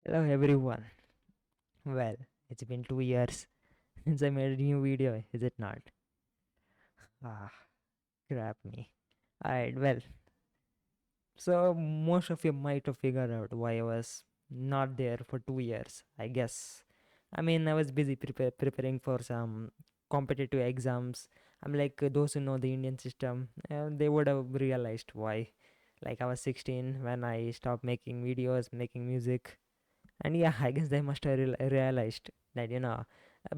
Hello everyone. Well, it's been 2 years since I made a new video, is it not? Ah, crap me. Alright, well, so most of you might have figured out why I was not there for 2 years, I guess. I mean, I was busy preparing for some competitive exams. I'm like, those who know the Indian system, they would have realized why. Like, I was 16 when I stopped making videos, making music. And yeah, I guess they must have realized that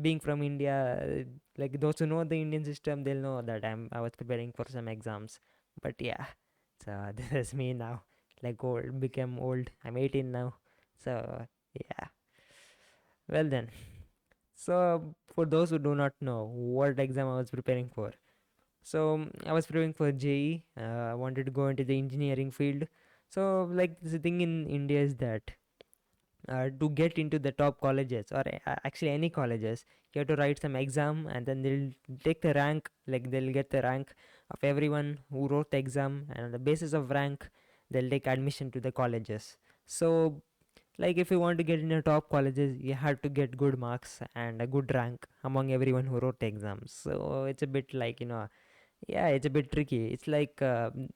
being from India, like those who know the Indian system, they'll know that I was preparing for some exams. But yeah, so this is me now, like old, became old. I'm 18 now. So yeah, well then, so for those who do not know what exam I was preparing for, so I was preparing for JEE. I wanted to go into the engineering field. So like the thing in India is that to get into the top colleges, or actually any colleges, you have to write some exam, and then they'll take the rank, like they'll get the rank of everyone who wrote the exam, and on the basis of rank they'll take admission to the colleges. So like if you want to get into top colleges, you have to get good marks and a good rank among everyone who wrote the exams. So it's a bit like, yeah, it's a bit tricky. It's like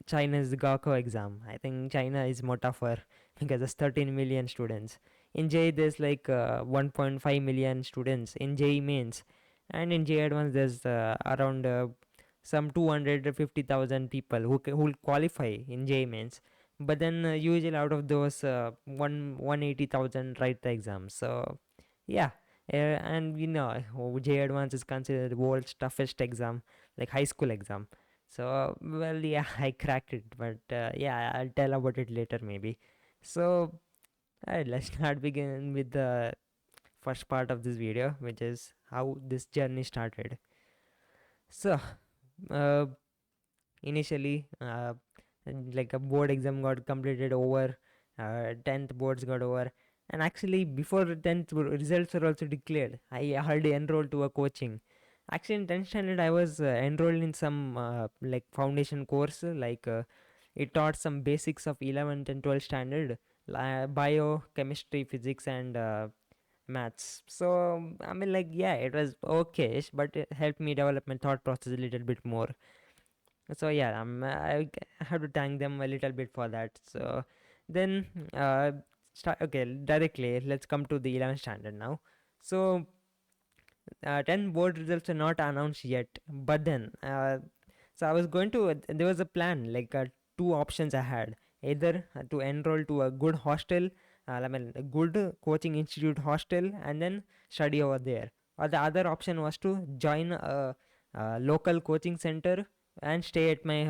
China's Gakko exam. I think China is more tougher because there's 13 million students. In JEE, there's like 1.5 million students in JEE mains, and in JEE Advanced, there's around some 250,000 people who will qualify in JEE mains. But then usually out of those, 180,000 write the exam. So yeah, and JEE Advanced is considered the world's toughest exam, like high school exam. So well, yeah, I cracked it, but yeah, I'll tell about it later maybe. So alright, let's start begin with the first part of this video, which is how this journey started. So uh, initially, like a board exam got completed over, 10th boards got over, and actually before the 10th results were also declared, I already enrolled to a coaching. Actually in 10th standard I was enrolled in some like foundation course, like it taught some basics of 11th and 12th standard, bio, chemistry, physics, and maths. So I mean, like, yeah, it was okay, but it helped me develop my thought process a little bit more. So yeah, I have to thank them a little bit for that. So then okay, directly let's come to the 11th standard now. So 10 board results are not announced yet, but then so I was going to there was a plan, like two options I had: either to enroll to a good hostel, I mean a good coaching institute hostel, and then study over there, or the other option was to join a local coaching center and stay at my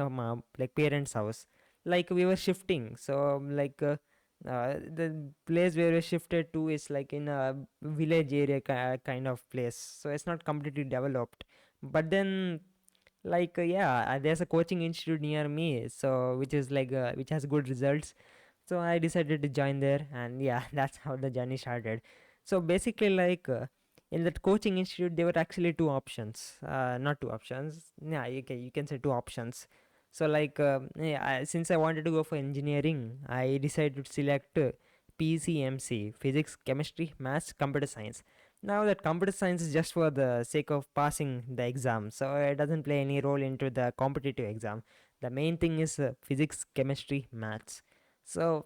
like parents house. Like we were shifting, so the place where we shifted to is like in a village area kind of place, so it's not completely developed. But then, like there's a coaching institute near me, so which is like which has good results. So I decided to join there, and yeah, that's how the journey started. So basically, like in that coaching institute there were actually two options, not two options, yeah, you can say two options. So like yeah, since I wanted to go for engineering, I decided to select PCMC: physics, chemistry, maths, computer science. Now that computer science is just for the sake of passing the exam, so it doesn't play any role into the competitive exam. The main thing is physics, chemistry, maths. So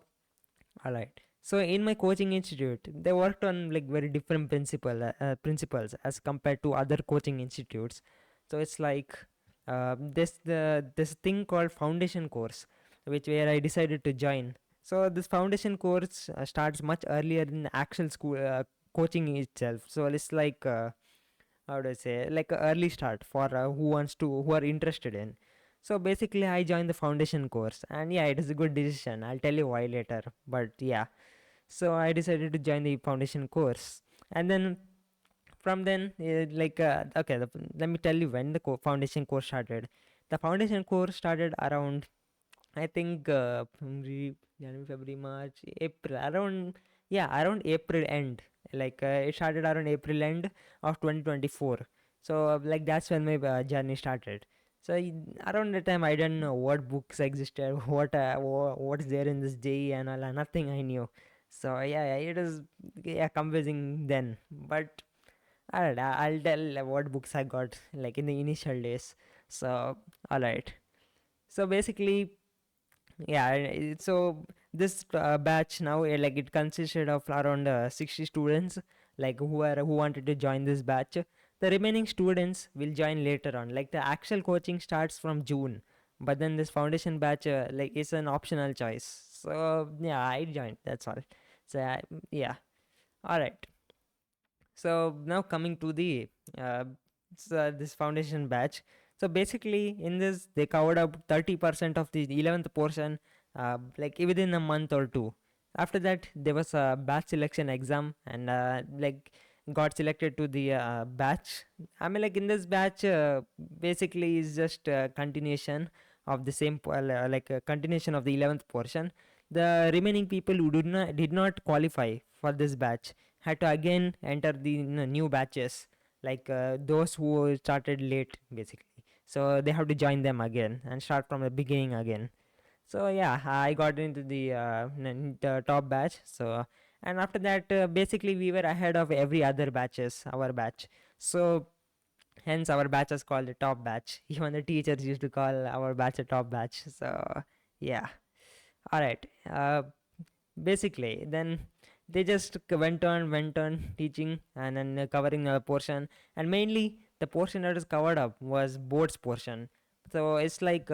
alright. So in my coaching institute, they worked on like very different principles as compared to other coaching institutes. So it's like this thing called foundation course, which where I decided to join. So this foundation course starts much earlier in the actual school coaching itself. So it's like how do I say, like a early start for who are interested in. So basically, I joined the foundation course, and yeah, it is a good decision. I'll tell you why later. But yeah, so I decided to join the foundation course, and then from then, okay, let me tell you when the foundation course started. The foundation course started around, I think, January, February, March, April, around, yeah, around April end. Like it started around April end of 2024. So like that's when my journey started. So around that time, I didn't know what books existed, what's there in this JEE and all. Nothing I knew. So yeah, it is, yeah, confusing then. But alright, I'll tell what books I got like in the initial days. So alright. So basically, yeah, so this batch now, like it consisted of around 60 students, like who wanted to join this batch. The remaining students will join later on. Like the actual coaching starts from June, but then this foundation batch like is an optional choice. So yeah, I joined. That's all. So yeah, all right. So now coming to the uh, this foundation batch. So basically, in this they covered up 30% of the 11th portion, like within a month or two. After that, there was a batch selection exam, and like got selected to the batch. I mean, like in this batch, basically is just a continuation of the same, like a continuation of the 11th portion. The remaining people who did not qualify for this batch had to again enter the new batches, like those who started late basically, so they have to join them again and start from the beginning again. So yeah, I got into the top batch. So and after that, basically we were ahead of every other batches, our batch. So hence our batch was called the top batch. Even the teachers used to call our batch a top batch. So yeah, all right. Basically then they just went on teaching and then covering a portion, and mainly the portion that is covered up was boards portion. So it's like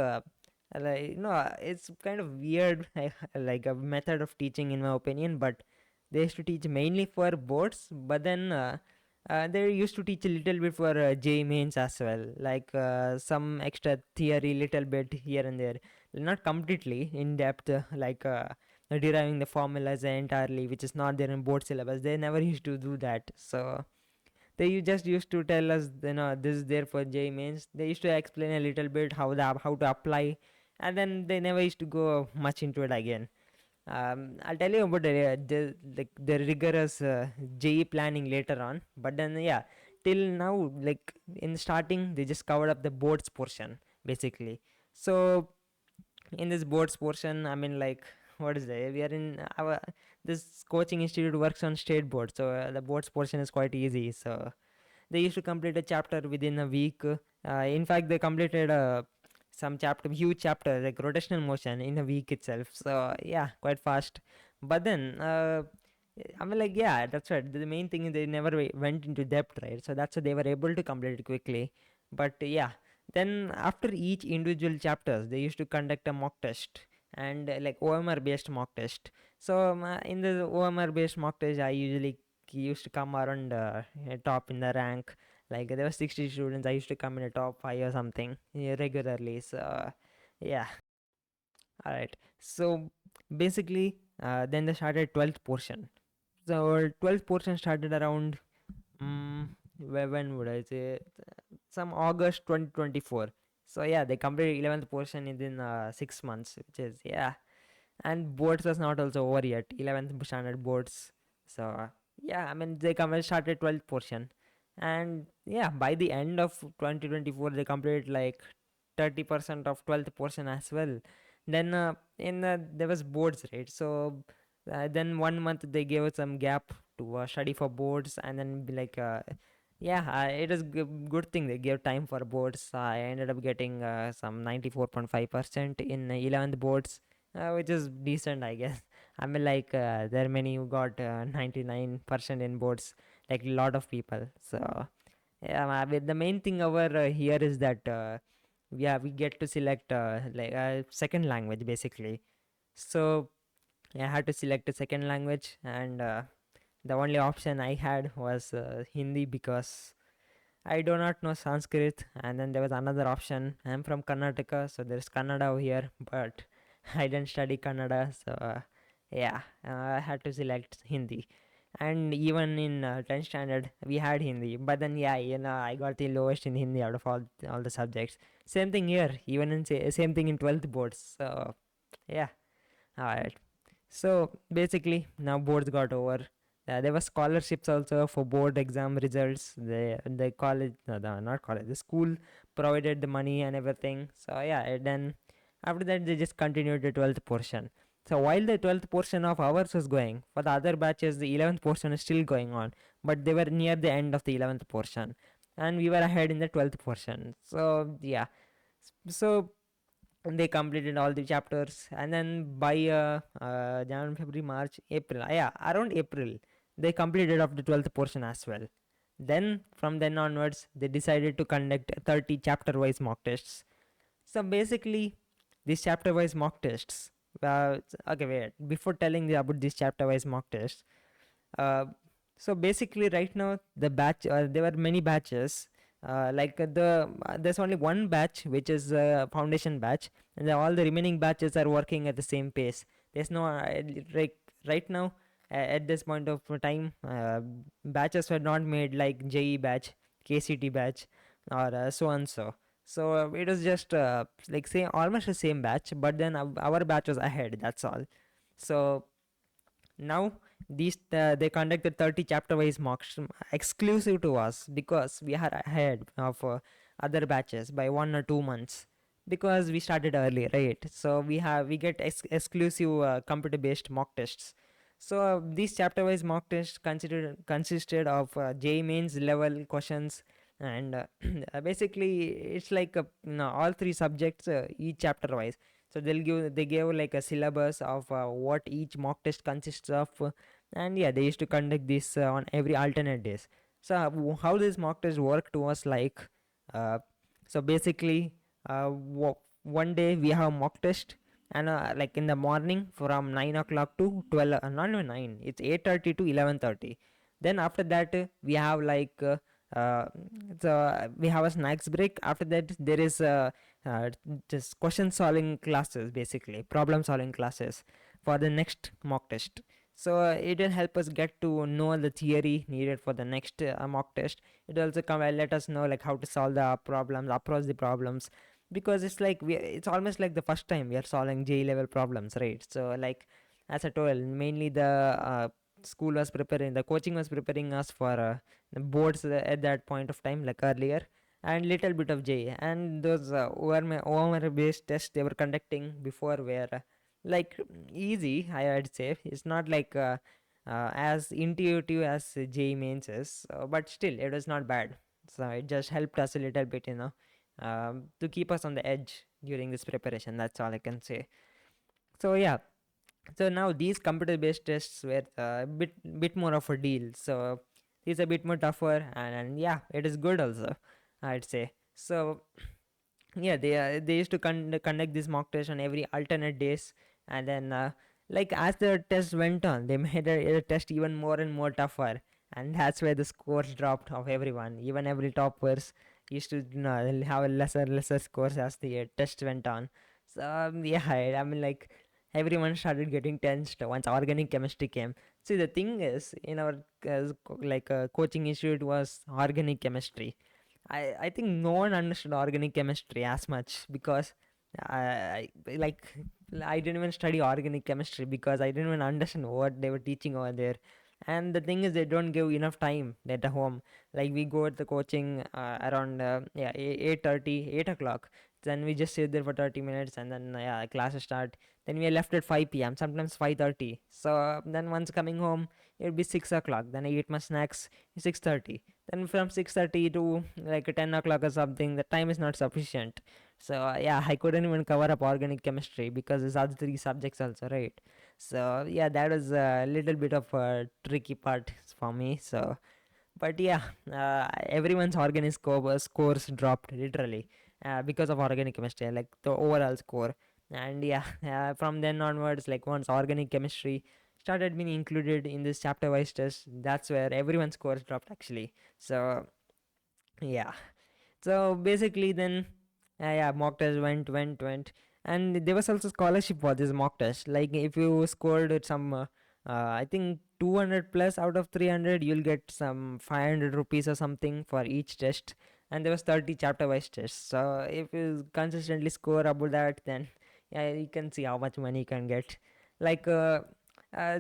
it's kind of weird like a method of teaching in my opinion, but they used to teach mainly for boards, but then they used to teach a little bit for JEE mains as well, like some extra theory little bit here and there, not completely in depth, like deriving the formulas entirely, which is not there in board syllabus. They never used to do that. So they just used to tell us, this is there for JEE mains. They used to explain a little bit how to apply, and then they never used to go much into it again. I'll tell you about the rigorous JEE planning later on. But then yeah, till now, like in the starting, they just covered up the boards portion basically. So in this boards portion, I mean, like, what is that, we are in our this coaching institute works on state board, so the boards portion is quite easy. So they used to complete a chapter within a week. In fact, they completed some chapter huge chapter like rotational motion in a week itself. So yeah, quite fast. But then I mean, like, yeah, that's right, the main thing is they never went into depth, right? So that's why they were able to complete it quickly. But yeah, then after each individual chapters they used to conduct a mock test, and like OMR based mock test. So in the OMR based mock test, I usually used to come around top in the rank. Like there were 60 students, I used to come in the top 5 or something, yeah, regularly. So yeah, all right. So basically, then they started 12th portion. So 12th portion started around, when would I say, some August 2024. So yeah, they completed 11th portion within 6 months, which is, yeah. And boards was not also over yet, 11th standard boards. So yeah, I mean, they started 12th portion, and yeah, by the end of 2024 they completed like 30% of 12th portion as well. Then in there was boards, right? So then 1 month they gave us some gap to study for boards, and then be like yeah, it is good thing they gave time for boards. I ended up getting some 94.5% in 11th boards, which is decent, I guess. I mean, like, there are many who got 99% in boards, like a lot of people. So yeah, the main thing over here is that yeah, we get to select like a second language basically. So I had to select a second language, and the only option I had was Hindi, because I do not know Sanskrit. And then there was another option. I'm from Karnataka, so there's Kannada over here, but I didn't study Kannada, so yeah, I had to select Hindi. And even in 10th standard, we had Hindi, but then yeah, I got the lowest in Hindi out of all the subjects. Same thing here, even in same thing in 12th boards. So yeah, all right. So basically, now boards got over. There were scholarships also for board exam results. The college, no, not college, the school provided the money and everything. So yeah, and then after that they just continued the 12th portion. So while the 12th portion of ours was going, for the other batches, the 11th portion is still going on, but they were near the end of the 11th portion, and we were ahead in the 12th portion. So yeah, so they completed all the chapters, and then by January, February, March, April, yeah, around April, they completed of the 12th portion as well. Then from then onwards, they decided to conduct 30 chapter-wise mock tests. So basically, these chapter-wise mock tests. Okay, wait. Before telling you about these chapter-wise mock tests, uh, so basically, right now the batch, there were many batches. There's only one batch which is foundation batch, and all the remaining batches are working at the same pace. There's no right now at this point of time, batches were not made like JEE batch, KCT batch, or so and so. So it was just like say almost the same batch, but then our batch was ahead. That's all. So now they conducted 30 chapter wise mocks exclusive to us because we are ahead of other batches by 1 or 2 months because we started early, right? So we get exclusive computer based mock tests. So these chapter wise mock tests consisted of JEE mains level questions, and basically it's like all three subjects each chapter wise. So they gave like a syllabus of what each mock test consists of, and yeah, they used to conduct this on every alternate days. So how this mock test worked was like, uh, so basically, one day we have mock test, and like in the morning from 9 o'clock to 12, not even 9, it's 8:30 to 11:30. Then after that we have like uh, we have a snacks break. After that there is uh, just question solving classes, basically problem solving classes for the next mock test. So it will help us get to know the theory needed for the next mock test. It also come and let us know like how to solve the problems, approach the problems, because it's like it's almost like the first time we are solving JEE level problems, right? So like as I told, mainly the school was preparing, the coaching was preparing us for the boards at that point of time, like earlier, and little bit of JEE, and those OMR based tests they were conducting before were like easy, I'd say. It's not like as intuitive as JEE mains is, but still it was not bad. So it just helped us a little bit, to keep us on the edge during this preparation. That's all I can say. So yeah, so now these computer based tests were a bit more of a deal. So it's a bit more tougher, and yeah, it is good also, I'd say. So yeah, they used to conduct this mock test on every alternate days, and then like as the test went on, they made a test even more and more tougher, and that's where the scores dropped of everyone. Even every toppers used to have a lesser scores as the test went on. So yeah, I mean like everyone started getting tensed once organic chemistry came. See, the thing is, in our coaching institute was organic chemistry. I think no one understood organic chemistry as much because like I didn't even study organic chemistry because I didn't even understand what they were teaching over there. And the thing is, they don't give enough time at the home. Like we go at the coaching around 8:30, 8 o'clock. Then we just sit there for 30 minutes, and then classes start. Then we are left at 5 p.m. Sometimes 5:30. So then once coming home, it'll be 6 o'clock. Then I eat my snacks 6:30. Then from 6:30 to like 10 o'clock or something, the time is not sufficient. So yeah, I couldn't even cover up organic chemistry because there's other three subjects also, right? So yeah, that was a little bit of a tricky part for me. So but yeah, everyone's organic scores dropped literally because of organic chemistry, like the overall score. And yeah, from then onwards, like once organic chemistry started being included in this chapter wise test, that's where everyone's scores dropped actually. So yeah, so basically then yeah, mock test went, and there was also scholarship for this mock test. Like if you scored some I think 200 plus out of 300, you'll get some 500 rupees or something for each test. And there was 30 chapter wise tests, so if you consistently score about that, then yeah, you can see how much money you can get. Like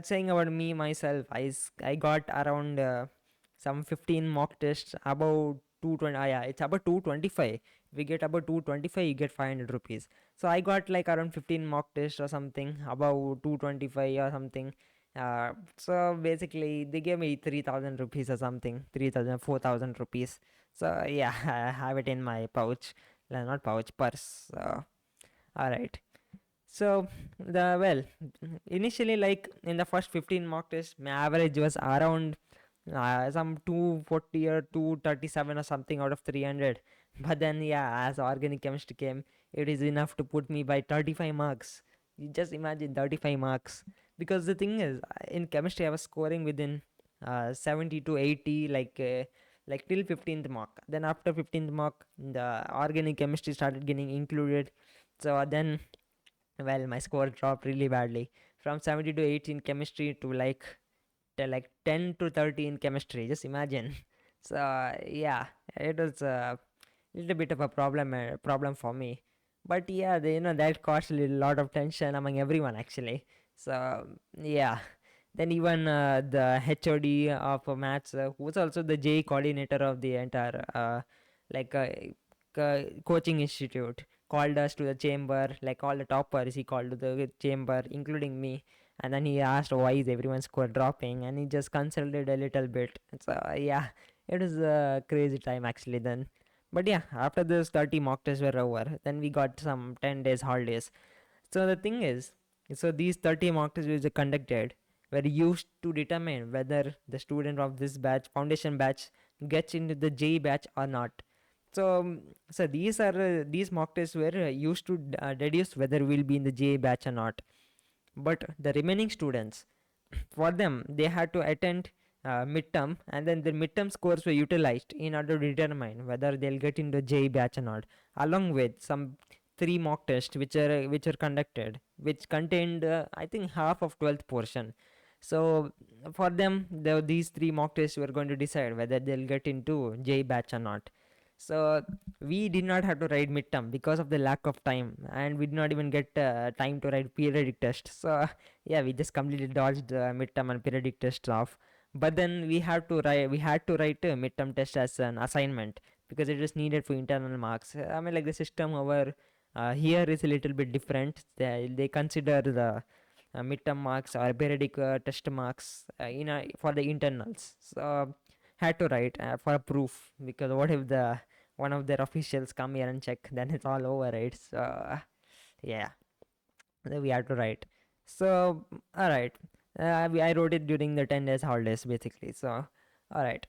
saying about me myself, I got around some 15 mock tests about 220. Yeah, it's about 225 we get about 225, you get 500 rupees. So I got like around 15 mock tests or something, about 225 or something. So basically they gave me 3000 rupees or something, 3000, 4000 rupees. So yeah, I have it in my pouch, not pouch, purse. So all right. So the well, initially, like in the first 15 mock tests, my average was around some 240 or 237 or something out of 300. But then, yeah, as organic chemistry came, it is enough to put me by 35 marks. You just imagine 35 marks. Because the thing is, in chemistry, I was scoring within 70 to 80, like till 15th mark. Then after 15th mark, the organic chemistry started getting included. So then, well, my score dropped really badly from 70 to 80 in chemistry to like 10 to 30 in chemistry. Just imagine. So yeah, it was a little bit of a problem for me. But yeah, that caused a lot of tension among everyone actually. So yeah, then even the HOD of maths, who was also the JEE coordinator of the entire like coaching institute, called us to the chamber, like all the toppers he called to the chamber, including me. And then he asked why is everyone's score dropping, and he just consulted a little bit. So yeah, it was a crazy time actually then. But yeah, after those 30 mock tests were over, then we got some 10 days holidays. So the thing is, so these 30 mock tests which were conducted were used to determine whether the student of this batch, foundation batch, gets into the JEE batch or not. So, so these mock tests were used to deduce whether we'll be in the JEE batch or not. But the remaining students, for them, they had to attend midterm, and then the midterm scores were utilized in order to determine whether they'll get into JEE batch or not, along with some three mock tests which are conducted, which contained I think half of 12th portion. So for them, these three mock tests were going to decide whether they'll get into JEE batch or not. So we did not have to write midterm because of the lack of time, and we did not even get time to write periodic test. So yeah, we just completely dodged midterm and periodic test off. But then we had to write a midterm test as an assignment because it is needed for internal marks. I mean, like the system over here is a little bit different. They consider the midterm marks or periodic test marks for the internals. So had to write for a proof, because what if the one of their officials come here and check, then it's all over, right? So yeah, then we had to write. So all right, I wrote it during the 10 days holidays basically. So all right,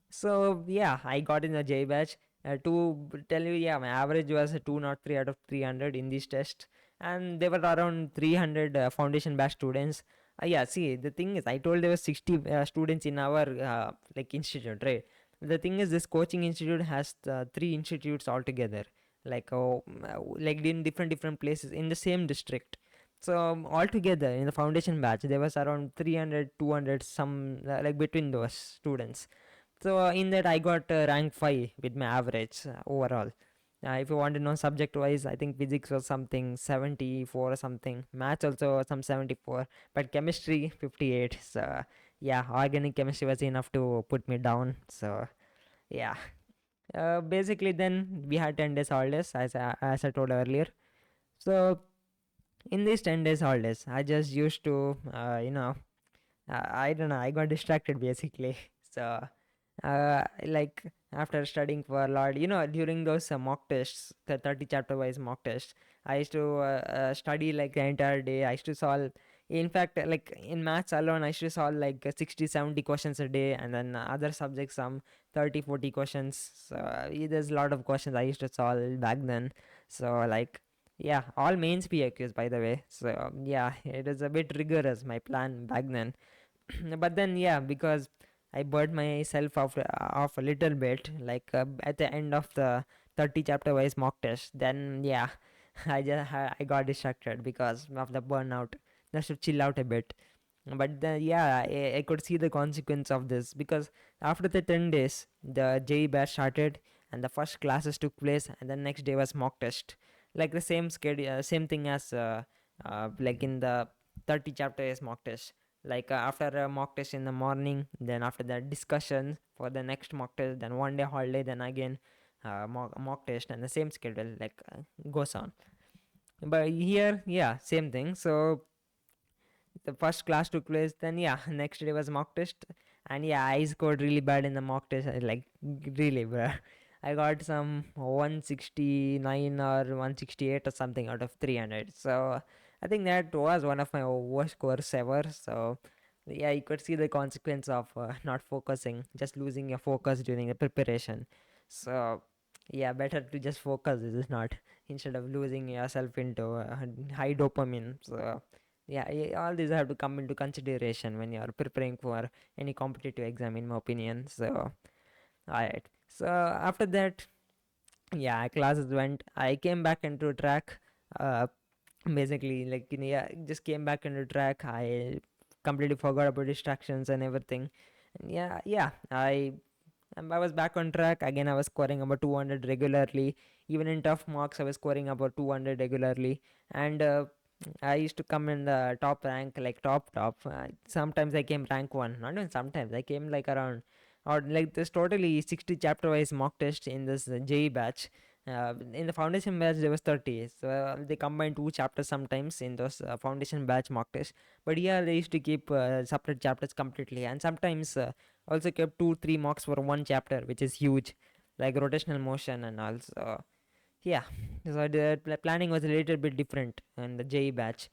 so yeah, I got in the J batch. To tell you, yeah, my average was a 203 out of 300 in this test, and there were around 300 foundation batch students. Yeah, see, the thing is, I told there were 60 students in our like institute, right? The thing is, this coaching institute has three institutes altogether, like in different places in the same district. So altogether in the foundation batch, there was around 300, 200, some like between those students. So in that I got rank 5 with my average overall. If you want to know subject wise, I think physics was something 74 or something, maths also some 74, but chemistry 58. So yeah, organic chemistry was enough to put me down. So yeah, basically then we had 10 days holidays, as I told earlier. So in these 10 days holidays, I just used to I don't know, I got distracted basically. So like after studying for a lot, during those mock tests, the 30 chapter wise mock tests, I used to study like the entire day. I used to solve, in fact, like in maths alone, I used to solve like 60 70 questions a day, and then other subjects some 30 40 questions. So there's a lot of questions I used to solve back then. So like, yeah, all mains PIQs by the way. So yeah, it is a bit rigorous, my plan back then. But then yeah, because I burned myself off a little bit, like at the end of the 30 chapter wise mock test. Then yeah, I got distracted because of the burnout. Just to chill out a bit. But then yeah, I could see the consequence of this, because after the 10 days, the JEE batch started and the first classes took place, and the next day was mock test. Like the same schedule, same thing as like in the 30 chapters mock test. Like after a mock test in the morning, then after that discussion for the next mock test, then one day holiday, then again mock test and the same schedule like goes on. But here, yeah, same thing. So the first class took place, then yeah, next day was mock test, and yeah, I scored really bad in the mock test, like really, bro. I got some 169 or 168 or something out of 300. So I think that was one of my worst scores ever. So yeah, you could see the consequence of not focusing, just losing your focus during the preparation. So yeah, better to just focus, is it not, instead of losing yourself into high dopamine. So yeah, all these have to come into consideration when you are preparing for any competitive exam, in my opinion. So alright, so after that, yeah, classes went, I came back into track. uh Basically, like, yeah, just came back into track. I completely forgot about distractions and everything. And yeah, I was back on track again. I was scoring about 200 regularly. Even in tough marks, I was scoring about 200 regularly. And I used to come in the top rank, like top. Sometimes I came rank one. Not even sometimes. I came like around, or like this totally 60 chapter wise mock test in this JEE batch. In the foundation batch, there was 30. So they combine two chapters sometimes in those foundation batch mock tests. But yeah, they used to keep separate chapters completely. And sometimes also kept 2 3 mocks for one chapter, which is huge, like rotational motion and also yeah. So the planning was a little bit different in the JE batch.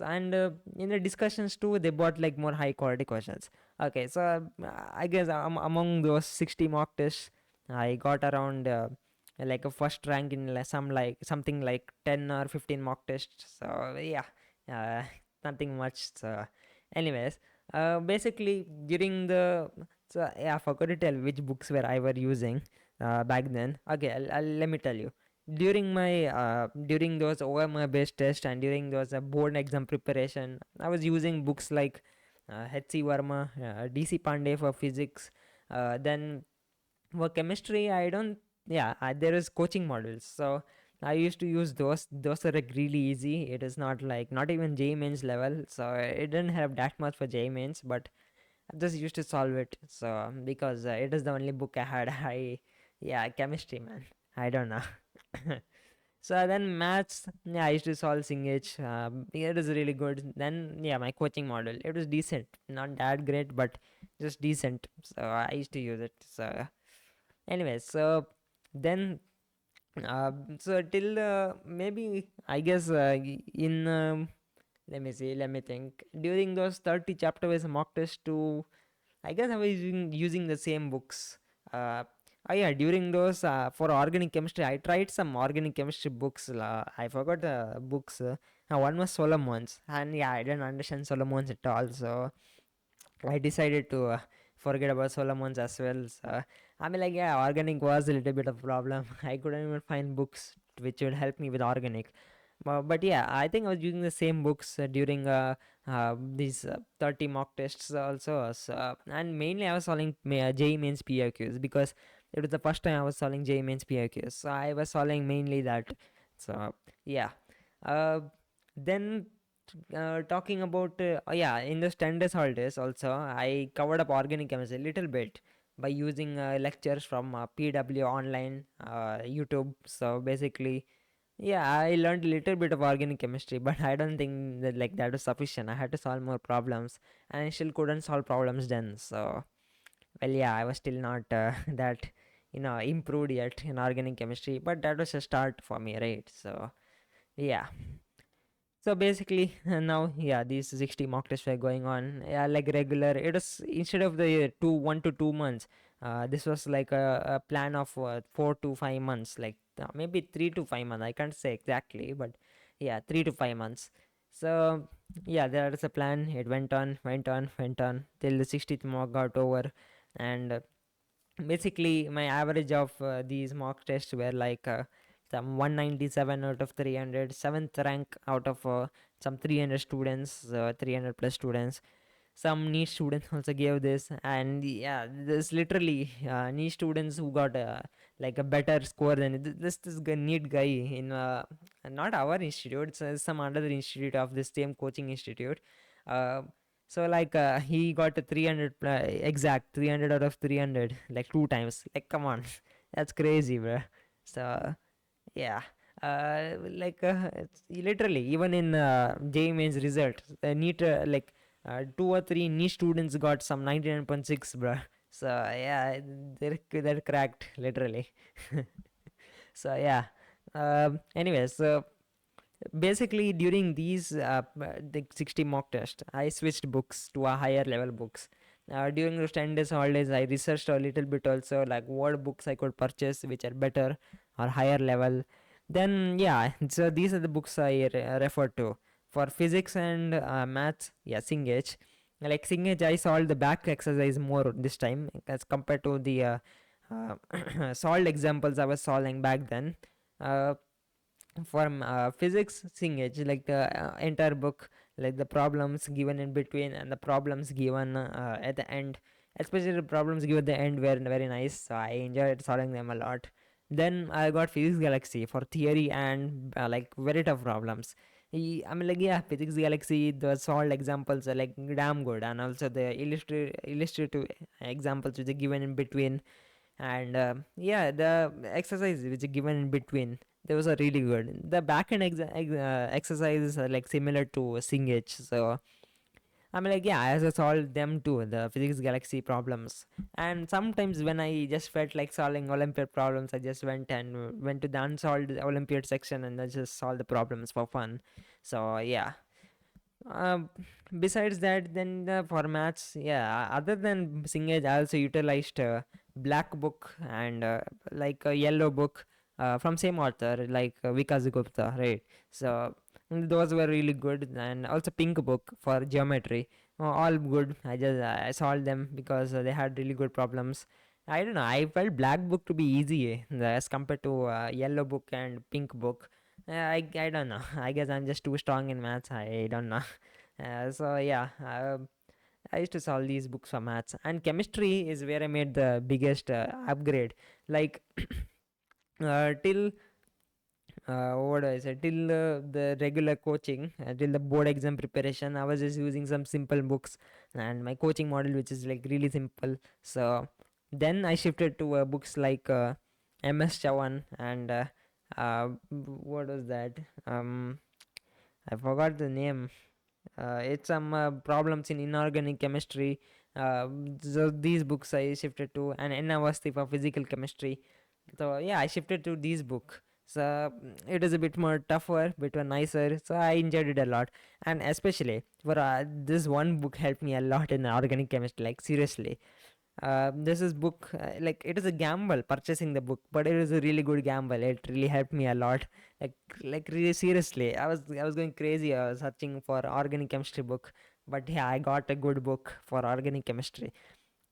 And in the discussions too, they bought like more high quality questions. Okay, so I guess among those 60 mock tests, I got around like a first rank in some like something like 10 or 15 mock tests. So yeah, uh, nothing much. So anyways, basically during the, so yeah, I forgot to tell which books were I were using back then. Okay, let me tell you. During those OMR based tests and during those board exam preparation, I was using books like HC Verma, DC Pandey for physics. Then for chemistry, I don't. Yeah, there is coaching models, so I used to use those. Those are like really easy. It is not like not even JEE mains level, so it didn't have that much for JEE mains, but I just used to solve it. So because it is the only book I had. Yeah, chemistry, man. I don't know. So then maths, yeah, I used to solve Singlish. It was really good. Then yeah, my coaching model, it was decent, not that great, but just decent. So I used to use it. So anyways, so then so till maybe I guess in let me think. During those 30 chapters mock test to, I guess I was using the same books. Uh, yeah, during those for organic chemistry, I tried some organic chemistry books. I forgot the books. One was Solomon's, and yeah, I didn't understand Solomon's at all. So I decided to forget about Solomon's as well. So I mean, like, yeah, organic was a little bit of a problem. I couldn't even find books which would help me with organic. But yeah, I think I was using the same books during these 30 mock tests also. So, and mainly I was solving JEE mains PRQs because it was the first time I was solving JEE mains PRQs. So I was solving mainly that. So yeah. Uh, then talking about yeah, in the standard holidays also, I covered up organic chemistry a little bit by using lectures from PW online, YouTube. So basically, yeah, I learned a little bit of organic chemistry, but I don't think that like that was sufficient. I had to solve more problems, and I still couldn't solve problems then. So, well, yeah, I was still not that improved yet in organic chemistry, but that was a start for me, right? So, yeah. So basically, now yeah, these 60 mock tests were going on. Yeah, like regular. It was instead of the 1 to 2 months. This was like a plan of 4 to 5 months, like maybe 3 to 5 months. I can't say exactly, but yeah, 3 to 5 months. So yeah, there is a plan. It went on till the 60th mock got over, and basically my average of these mock tests were like some 197 out of 300, seventh rank out of some 300 students, 300 plus students. Some niche students also gave this, and yeah, there's literally niche students who got like a better score than this neat guy in not our institute, it's some other institute of the same coaching institute. uh, so like he got a 300 exact 300 out of 300 like two times. Like, come on. That's crazy, bro. So yeah, it's literally even in JEE mains result, the NEET two or three niche students got some 99.6, bro. So yeah, they're cracked literally. So yeah. Anyways, so basically during these the 60 mock test, I switched books to a higher level books. During those 10 days holidays, I researched a little bit also, like what books I could purchase which are better or higher level. Then yeah, so these are the books I refer to for physics and maths. Yeah, Singh. Like Singh, I solved the back exercise more this time as compared to the solved examples I was solving back then. uh, for physics Singh, like the entire book, like the problems given in between and the problems given at the end, especially the problems given at the end were very nice, so I enjoyed solving them a lot. Then I got physics galaxy for theory and like very tough problems. I mean, like, yeah, physics galaxy, the solved examples are like damn good, and also the illustrative examples which are given in between, and yeah, the exercise which is given in between, those are really good. The back end exercises are like similar to Singh, so I mean, like, yeah, I also solved them too, the physics galaxy problems. And sometimes when I just felt like solving Olympiad problems, I just went to the unsolved Olympiad section and I just solved the problems for fun. So yeah. um, Besides that, then the formats, yeah, other than Singed, I also utilized Black Book and like a Yellow Book from same author, like Vikas Gupta, right? So those were really good, and also Pink Book for geometry, all good. I solved them because they had really good problems. I don't know. I felt Black Book to be easy as compared to Yellow Book and Pink Book. I don't know. I guess I'm just too strong in maths. I don't know. So yeah, I used to solve these books for maths, and chemistry is where I made the biggest upgrade. Like till what do I say? Till the regular coaching, till the board exam preparation, I was just using some simple books and my coaching model, which is like really simple. So then I shifted to books like MS Chavan and what was that? I forgot the name. It's some problems in inorganic chemistry. So these books I shifted to, and N for physical chemistry. So yeah, I shifted to these book. So it is a bit more tougher, bit more nicer. So I enjoyed it a lot, and especially for this one book helped me a lot in organic chemistry. Like seriously, this is book like it is a gamble purchasing the book, but it is a really good gamble. It really helped me a lot. Like really seriously, I was going crazy. I was searching for organic chemistry book, but yeah, I got a good book for organic chemistry.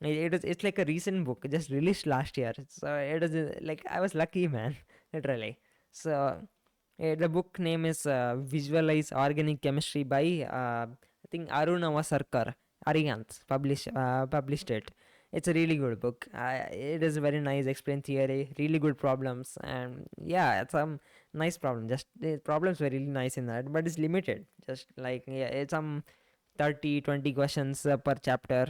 It's like a recent book just released last year, so it is like I was lucky, man. Literally. So the book name is Visualize Organic Chemistry by I think Arunava Sarkar. Arihant published it. It's a really good book. It is very nice, explain theory, really good problems, and yeah, it's some nice problem. Just the problems were really nice in that, but it's limited. Just like yeah, it's some 30-20 questions per chapter,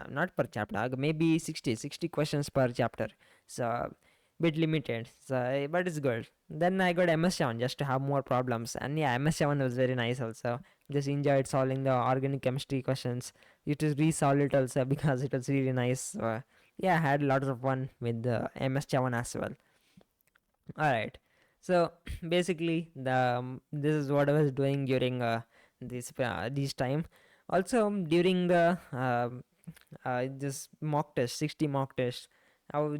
not per chapter, maybe 60 questions per chapter. So bit limited, so but it's good. Then I got MS7 just to have more problems, and yeah, MS7 was very nice also. Just enjoyed solving the organic chemistry questions. You just resolve it also because it was really nice. Yeah, I had lots of fun with the MS7 as well. All right. So basically, this is what I was doing during this time. Also during the this mock test, 60 mock test,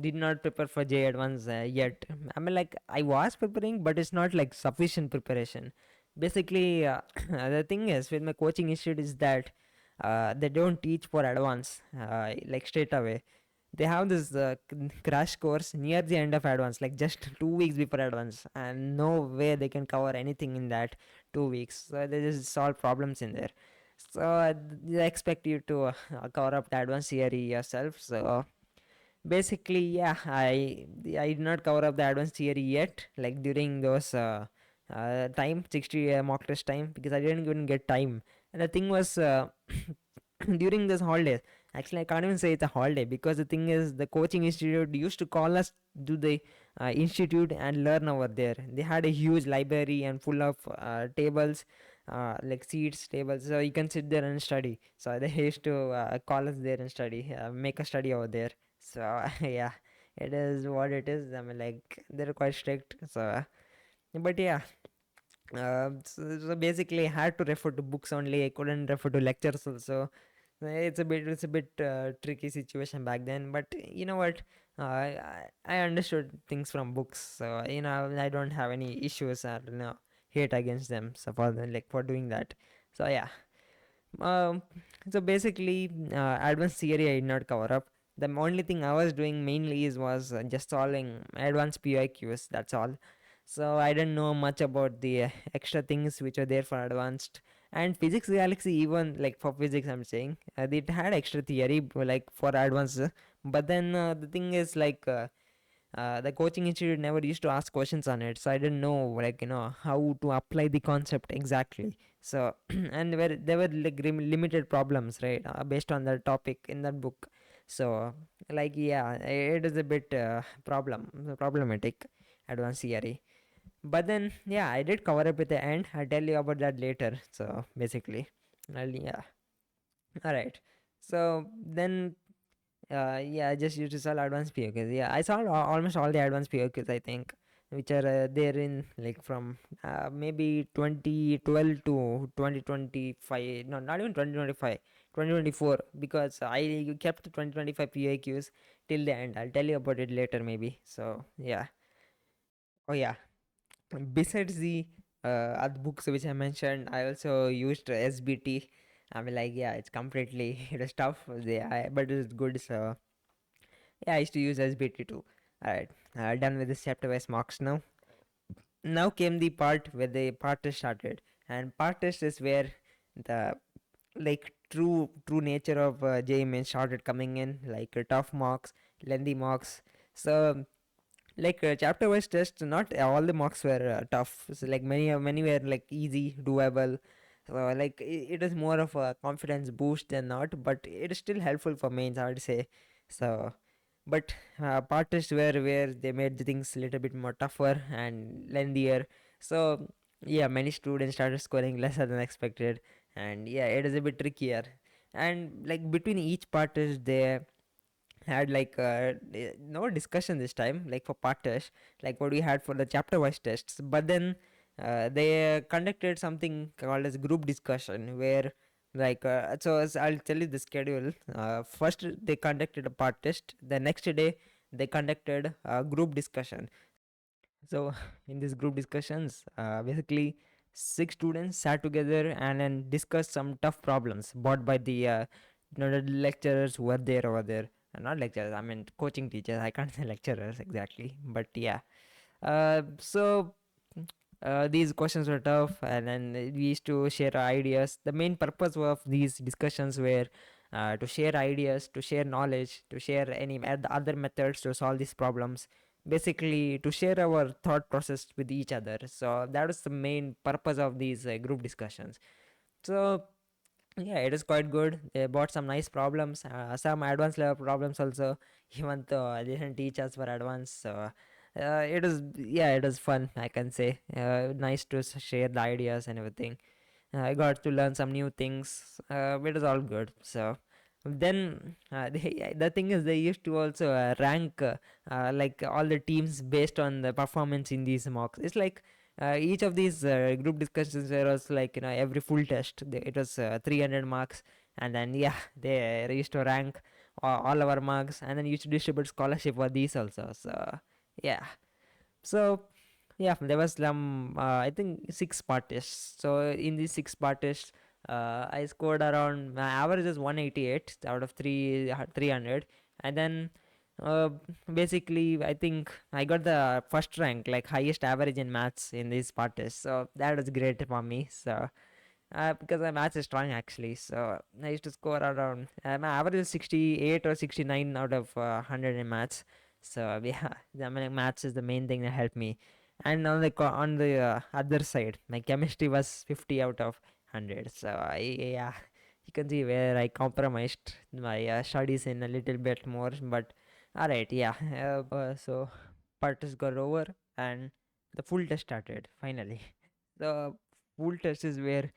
did not prepare for J Advance yet. I mean, like I was preparing, but it's not like sufficient preparation. Basically, the thing is with my coaching institute is that they don't teach for advance like straight away. They have this crash course near the end of advance, like just 2 weeks before advance, and no way they can cover anything in that 2 weeks. So they just solve problems in there. So they expect you to cover up the advanced theory yourself. So basically, yeah, I did not cover up the advanced theory yet, like during those time 60 mock test time, because I didn't even get time. And the thing was during this holidays Actually, I can't even say it's a holiday because the thing is, the coaching institute used to call us to the institute and learn over there. They had a huge library and full of tables, like seats, tables, so you can sit there and study. So they used to call us there and study, make a study over there. So yeah, it is what it is. I mean, like they're quite strict. So, but yeah, so basically, I had to refer to books only. I couldn't refer to lectures also. It's a bit tricky situation back then, but you know what? I understood things from books, so I don't have any issues or hate against them. So for doing that, so yeah. Um, so basically, advanced theory I did not cover up. The only thing I was doing mainly was just solving advanced PIQs. That's all. So I didn't know much about the extra things which are there for advanced and physics galaxy. Even like for physics, I'm saying it had extra theory like for advanced. But then the thing is like. The coaching institute never used to ask questions on it, so I didn't know like how to apply the concept exactly. So and there were like limited problems, right, based on the topic in that book. So like yeah, it is a bit problematic, advanced theory. But then yeah, I did cover up at the end. I'll tell you about that later. So basically, yeah, all right. So then yeah, I just used to sell advanced POQs. Yeah, I saw almost all the advanced POQs, I think, which are there in like from maybe 2012 to 2025. No, not even 2025, 2024, because I kept 2025 POQs till the end. I'll tell you about it later, maybe. So, yeah. Oh, yeah. Besides the other books which I mentioned, I also used SBT. I mean, like, yeah, it's completely it was tough, yeah, but it's good. So, yeah, I used to use SBT too. Alright, done with this chapter wise marks now. Now came the part where the part test started, and part test is where the like true nature of JEE started coming in, like tough marks, lengthy marks. So like chapter wise test, not all the marks were tough. So like many were like easy, doable. So like it is more of a confidence boost than not, but it is still helpful for mains, I would say. So but part is where they made the things a little bit more tougher and lengthier. So yeah, many students started scoring lesser than expected, and yeah, it is a bit trickier. And like between each part is they had like no discussion this time, like for part test, like what we had for the chapter wise tests. But then they conducted something called as group discussion, where like so as I'll tell you the schedule. First they conducted a part test, the next day they conducted a group discussion. So in these group discussions, basically six students sat together and then discussed some tough problems brought by the the lecturers who were there over there. Not lecturers, I mean coaching teachers. I can't say lecturers exactly, but yeah. So these questions were tough, and then we used to share our ideas. The main purpose of these discussions were to share ideas, to share knowledge, to share any other methods to solve these problems. Basically, to share our thought process with each other. So that was the main purpose of these group discussions. So yeah, it is quite good. They bought some nice problems, some advanced level problems also, even though they didn't teach us for advanced. So it is, yeah, it is fun, I can say. Nice to share the ideas and everything. I got to learn some new things. It is all good. So then the thing is, they used to also rank like all the teams based on the performance in these mocks. It's like each of these group discussions were also like every full test it was 300 marks, and then yeah, they used to rank all our marks, and then used to distribute scholarship for these also. So yeah, so yeah, there was some I think six part tests. So in these six part tests, I scored around, my average is 188 out of 300, and then uh, basically I think I got the first rank, like highest average in maths in these part tests. So that was great for me. So because my maths is strong actually, so I used to score around my average is 68 or 69 out of 100 in maths. So yeah, I mean, maths is the main thing that helped me. And on the on the other side, my chemistry was 50 out of 100. So yeah, you can see where I compromised my studies in a little bit more. But all right, yeah. So part test got over and the full test started finally. The full test is where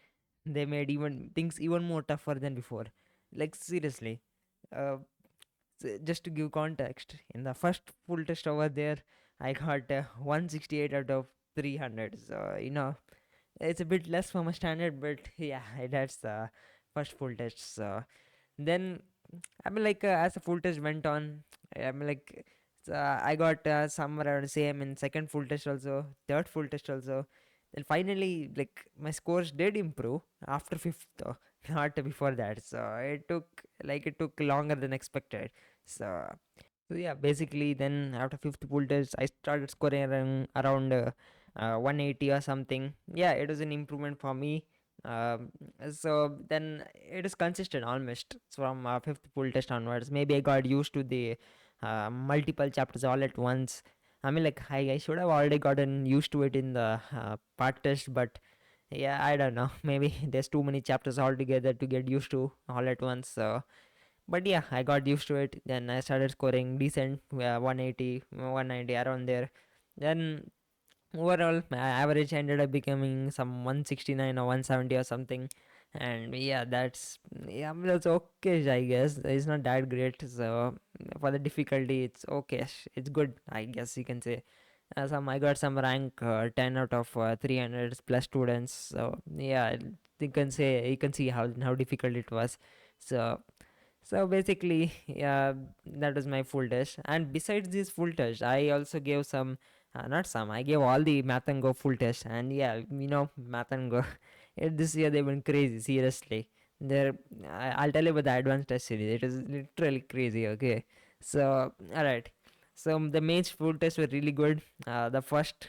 they made even things even more tougher than before. Like seriously, uh, just to give context, in the first full test over there, I got 168 out of 300. So it's a bit less from a standard, but yeah, that's the first full test. So then I mean, like as the full test went on, I mean, like I got somewhere around the same in second full test also, third full test also. Then finally, like my scores did improve after fifth, though, not before that. So it took longer than expected. So so yeah, basically then after fifth full test, I started scoring around 180 or something. Yeah, it was an improvement for me. Um, so then it is consistent almost from fifth full test onwards. Maybe I got used to the multiple chapters all at once. I mean, like I should have already gotten used to it in the part test, but yeah, I don't know. Maybe there's too many chapters altogether to get used to all at once. So but yeah, I got used to it. Then I started scoring decent, 180, 190 around there. Then overall my average ended up becoming some 169 or 170 or something. And yeah, that's okay, I guess. It's not that great. So for the difficulty, it's okay. It's good, I guess you can say. Some I got some rank 10 out of 300 plus students. So yeah, you can see how difficult it was. So basically, yeah, that was my full test. And besides this full test, I also gave some, not some, I gave all the Math and Go full test. And yeah, Math and Go, this year they went crazy, seriously. They're, I'll tell you about the advanced test series. It is literally crazy, okay? So, alright. So, the mains full tests were really good. The first,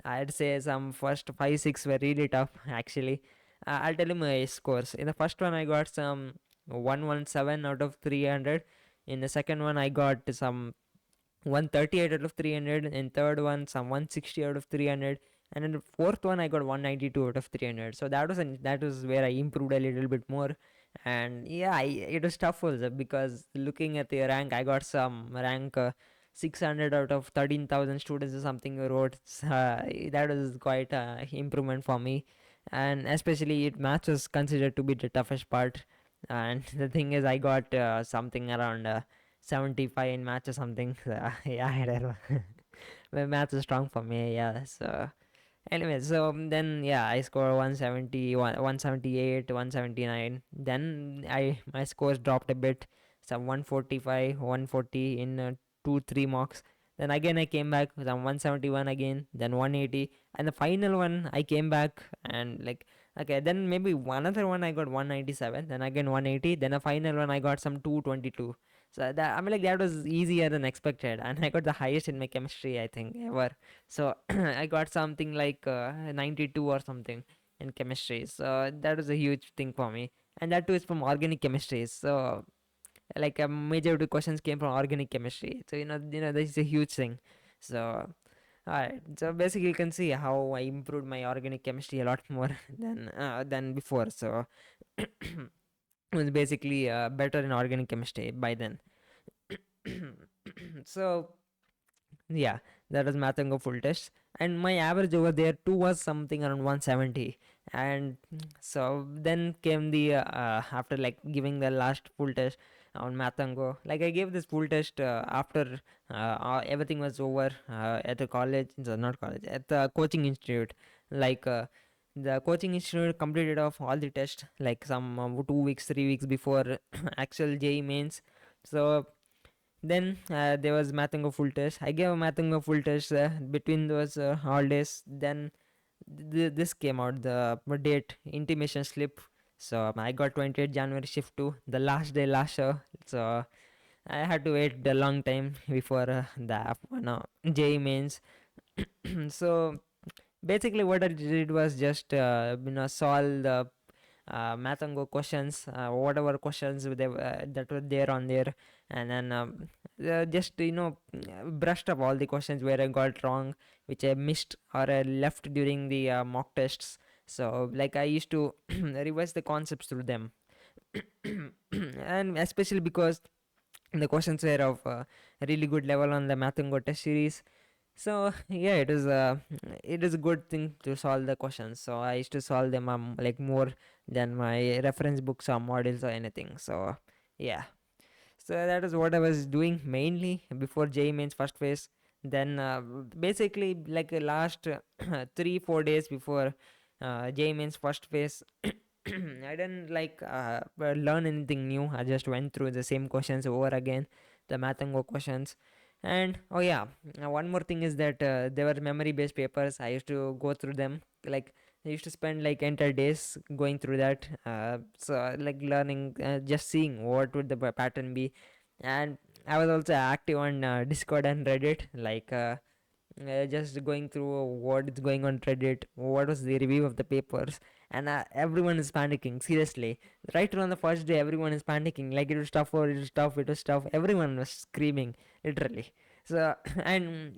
I'd say some first 5, 6 were really tough, actually. I'll tell you my scores. In the first one, I got some 117 out of 300. In the second one, I got some 138 out of 300. In third one, some 160 out of 300. And in the fourth one, I got 192 out of 300. So that was where I improved a little bit more. And yeah, it was tough also because looking at the rank, I got some rank 600 out of 13,000 students or something you wrote. That was quite improvement for me. And especially maths was considered to be the toughest part. And the thing is, I got something around 75 in maths or something. Yeah, I don't know. But maths is strong for me, yeah. So anyway, so then yeah, I scored 170, 178, 179. Then my scores dropped a bit, some 145, 140 in 2 3 mocks. Then again I came back with some 171 again, then 180, and the final one I came back and like okay, then maybe another one I got 197, then again 180, then a final one I got some 222. So that I mean like that was easier than expected, and I got the highest in my chemistry I think ever. So I got something like 92 or something in chemistry. So that was a huge thing for me. And that too is from organic chemistry. So like a major of the questions came from organic chemistry. So this is a huge thing. So alright. So basically you can see how I improved my organic chemistry a lot more than before. So it was basically better in organic chemistry by then. So yeah, that was math and go full test. And my average over there too was something around 170. And so then came the after like giving the last full test on math and go. Like I gave this full test after everything was over at the college, so not college, at the coaching institute. Like the coaching institute completed off all the tests like some 2 weeks, 3 weeks before actual JEE mains. So then there was Mathunga full test. I gave a Mathunga full test between those holidays. Then this came out, the date intimation slip. So I got 28th January shift 2, the last day, last show. So I had to wait a long time before the JEE mains. So basically, what I did was just solve the math and go questions, whatever questions that were there on there, and then just brushed up all the questions where I got wrong, which I missed or I left during the mock tests. So like I used to revise the concepts through them. And especially because the questions were of a really good level on the math and go test series. So yeah, it is a good thing to solve the questions. So I used to solve them like more than my reference books or models or anything. So yeah, so that is what I was doing mainly before JEE mains first phase. Then basically like last 3 4 days before JEE mains first phase, I didn't like learn anything new. I just went through the same questions over again, the math and go questions. And oh yeah, one more thing is that there were memory based papers. I used to go through them. Like I used to spend like entire days going through that. So like learning, just seeing what would the pattern be. And I was also active on Discord and Reddit. Like just going through what is going on Reddit, what was the review of the papers, and everyone is panicking. Seriously, right on the first day, everyone is panicking. Like it was tough, or it was tough, it was tough. Everyone was screaming, literally. So, and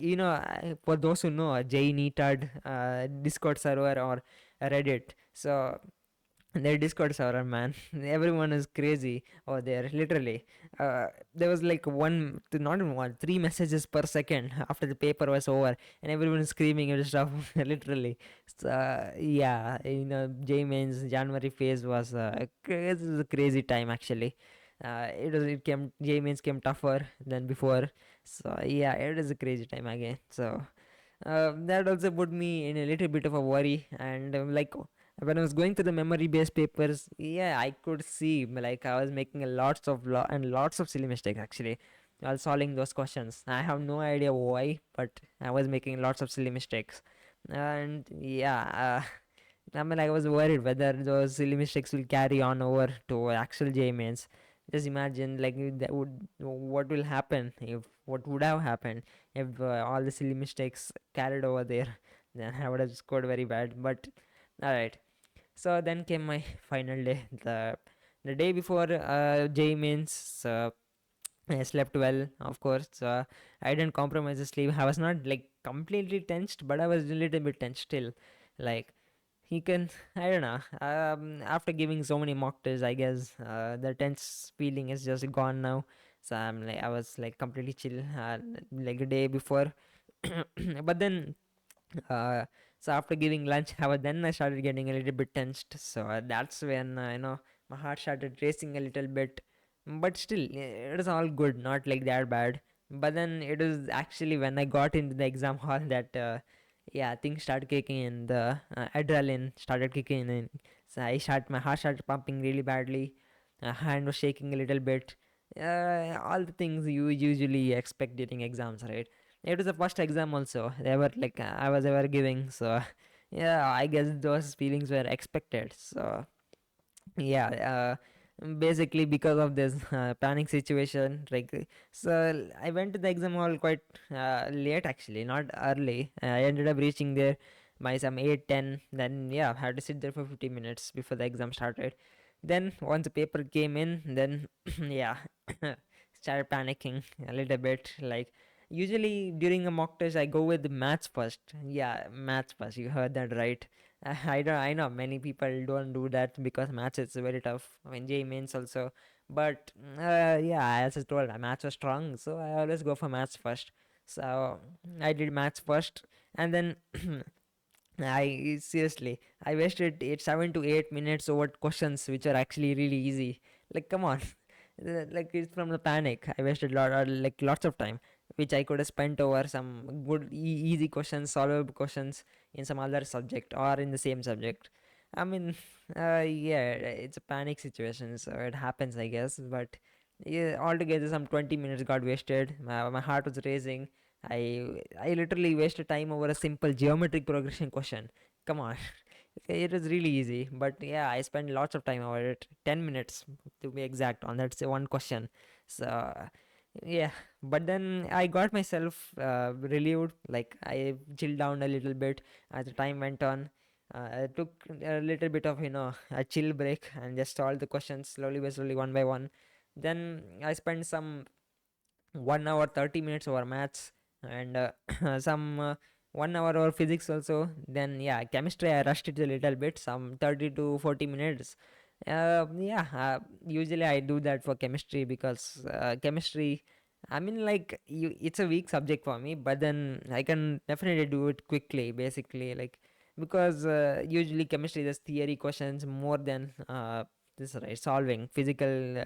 for those who know, JEE Neetad Discord server or Reddit. So their Discord server, man, everyone is crazy over there, literally. There was like not even one, three messages per second after the paper was over, and everyone is screaming and stuff, literally. So yeah, J mains January phase was it was a crazy time actually. It came J mains came tougher than before, so yeah, it is a crazy time again. So that also put me in a little bit of a worry. And like when I was going through the memory based papers, yeah, I could see like I was making a lots of silly mistakes actually while solving those questions. I have no idea why, but I was making lots of silly mistakes. And yeah, I mean, I was worried whether those silly mistakes will carry on over to actual J mains. Just imagine, like, what will happen if what would have happened if all the silly mistakes carried over there. Then I would have scored very bad. But all right. So then came my final day, the day before J mains. So I slept well, of course. I didn't compromise the sleep. I was not like completely tensed, but I was a little bit tensed still. Like he can, I don't know. After giving so many mock tests, I guess the tense feeling is just gone now. So I was like completely chill, like the day before. But then uh, so after giving lunch, I started getting a little bit tensed. So that's when my heart started racing a little bit. But still, it was all good, not like that bad. But then it was actually when I got into the exam hall that yeah, things started kicking in. The adrenaline started kicking in. So my heart started pumping really badly. Hand was shaking a little bit. All the things you usually expect during exams, right? It was the first exam also ever like I was ever giving. So yeah, I guess those feelings were expected. So yeah, basically because of this panic situation, like so I went to the exam hall quite late actually, not early. I ended up reaching there by some 8:10. Then yeah, I had to sit there for 50 minutes before the exam started. Then once the paper came in, then yeah, started panicking a little bit. Like usually during a mock test, I go with maths first. Yeah, maths first. You heard that right. I know many people don't do that because maths is very tough. I mean, J mains also. But yeah, as I told, maths was strong, so I always go for maths first. So I did maths first, and then I seriously, I wasted 7 to 8 minutes over questions which are actually really easy. Like, come on, like it's from the panic. I wasted like lots of time, which I could have spent over some good easy questions, solvable questions in some other subject or in the same subject. I mean, yeah, it's a panic situation, so it happens, I guess. But yeah, altogether, some 20 minutes got wasted. My heart was racing. I literally wasted time over a simple geometric progression question. Come on. It was really easy, but yeah, I spent lots of time over it. 10 minutes to be exact on that one question. So yeah, but then I got myself relieved. Like I chilled down a little bit as the time went on. I took a little bit of a chill break and just solved the questions slowly by slowly, one by one. Then I spent some 1 hour 30 minutes over maths and some 1 hour over physics also. Then yeah, chemistry I rushed it a little bit, some 30 to 40 minutes. Yeah, usually I do that for chemistry because chemistry, I mean, like it's a weak subject for me, but then I can definitely do it quickly, basically, like because usually chemistry there's theory questions more than this, right? Solving physical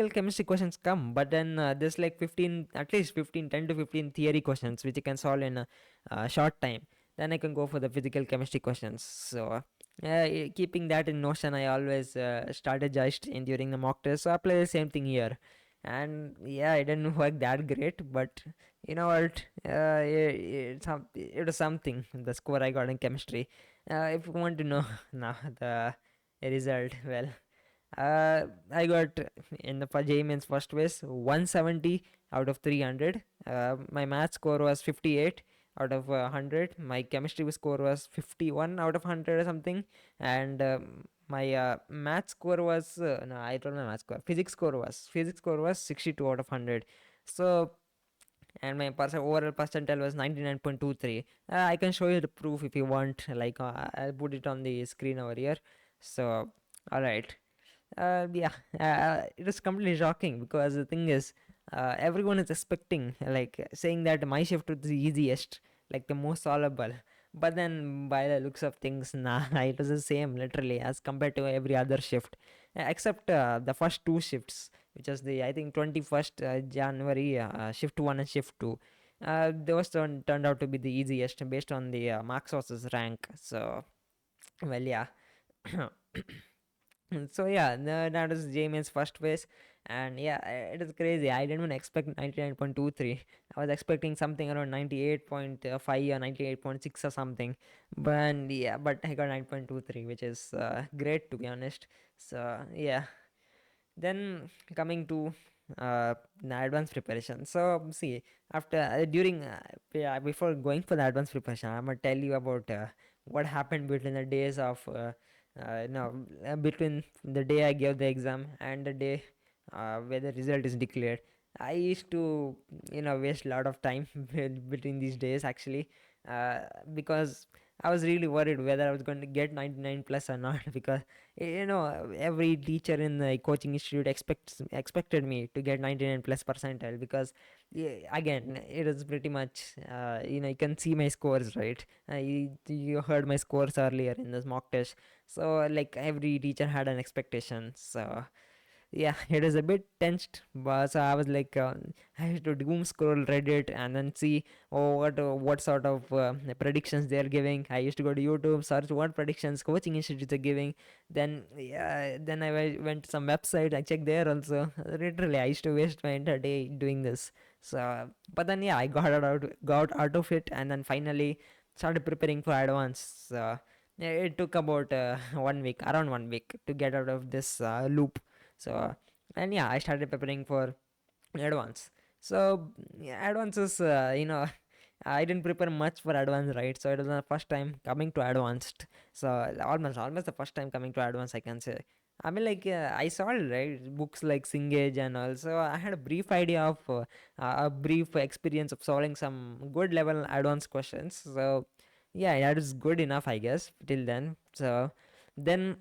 chemistry questions come, but then there's like 15, at least 15, 10 to 15 theory questions which you can solve in a short time. Then I can go for the physical chemistry questions. So keeping that in notion, I always strategized in during the mock test. So I apply the same thing here, and yeah, it didn't work that great, but you know what? It was something. The score I got in chemistry. If you want to know now the result, well, I got in the JEE Mains first quiz 170 out of 300. My math score was 58 out of 100. My chemistry score was 51 out of 100 or something, and my math score was no, I don't know math score. Physics score was 62 out of 100. So and my overall percentile was 99.23. I can show you the proof if you want. Like I'll put it on the screen over here. So all right. Yeah, it was completely shocking because the thing is, everyone is expecting, like, saying that my shift was the easiest, like the most solvable. But then, by the looks of things, nah, it was the same literally as compared to every other shift, except the first two shifts, which was the I think 21st January shift one and shift two. Those turned out to be the easiest based on the mark sources rank. So, well, yeah. So yeah, that was Jamie's first phase, and yeah, it is crazy. I didn't even expect 99.23. I was expecting something around 98.5 or 98.6 or something, but yeah, but I got 9.23, which is great to be honest. So yeah, then coming to the advanced preparation. So see, after during yeah, before going for the advanced preparation, I'm gonna tell you about what happened between the days of no between the day I gave the exam and the day where the result is declared. I used to waste a lot of time between these days actually, uh, because I was really worried whether I was going to get 99 plus or not because every teacher in the coaching institute expected me to get 99 plus percentile because yeah, again it is pretty much you can see my scores, right? You heard my scores earlier in this mock test, so like every teacher had an expectation. So yeah, it is a bit tensed, but so I was like I had to doom scroll Reddit and then see what sort of predictions they are giving. I used to go to YouTube, search what predictions coaching institutes are giving. Then yeah, then went to some website, I checked there also. Literally I used to waste my entire day doing this. So but then yeah, I got out of it, and then finally started preparing for advance. Yeah, it took about 1 week, around 1 week, to get out of this loop. So and yeah, I started preparing for advance. So yeah, advance is I didn't prepare much for advance, right? So it was my first time coming to advanced. So almost the first time coming to advance, I can say. I mean, like I saw, right, books like Singage, and also I had a brief idea of a brief experience of solving some good level advanced questions. So yeah, that is good enough, I guess, till then. So then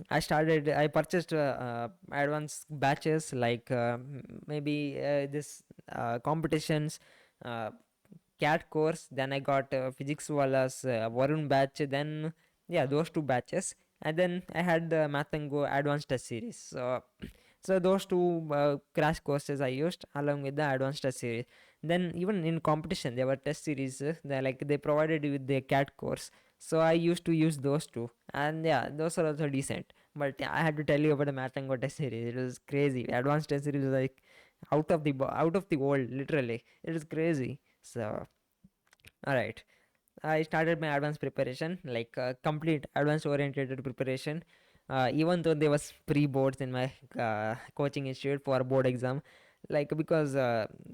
I purchased advanced batches like maybe this competitions, uh, cat course. Then I got physics walla's Varun batch. Then yeah, those two batches, and then I had the math and go advanced test series. So those two crash courses I used along with the advanced test series. Then even in competition there were test series. They provided you with the cat course, so I used to use those two, and yeah, those are also decent. But yeah, I had to tell you about the math and go test series. It was crazy. Advanced test series was like out of the world, literally. It was crazy. So all right, I started my advanced preparation, like complete advanced oriented preparation. Even though there was pre-boards in my coaching institute for board exam, like because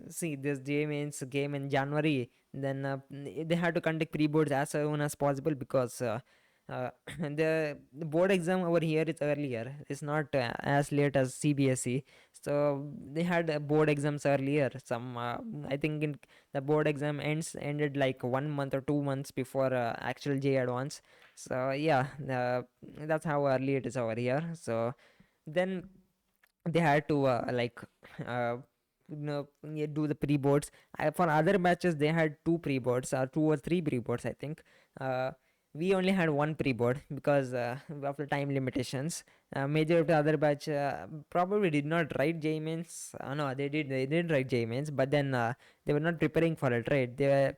see this JEE Mains came in January, then they had to conduct pre-boards as soon as possible because the board exam over here is earlier. It's not as late as CBSE, so they had board exams earlier. Some I think the board exam ended like 1 month or 2 months before actual J advance. So yeah, that's how early it is over here. So Then they had to uh, do the pre-boards. For other batches they had two pre-boards, or two or three pre-boards, I think. uh, we only had one pre-board because of the time limitations. Major of the other batch probably did not write JEE mains. No, they did write JEE mains, but then they were not preparing for it, right? The,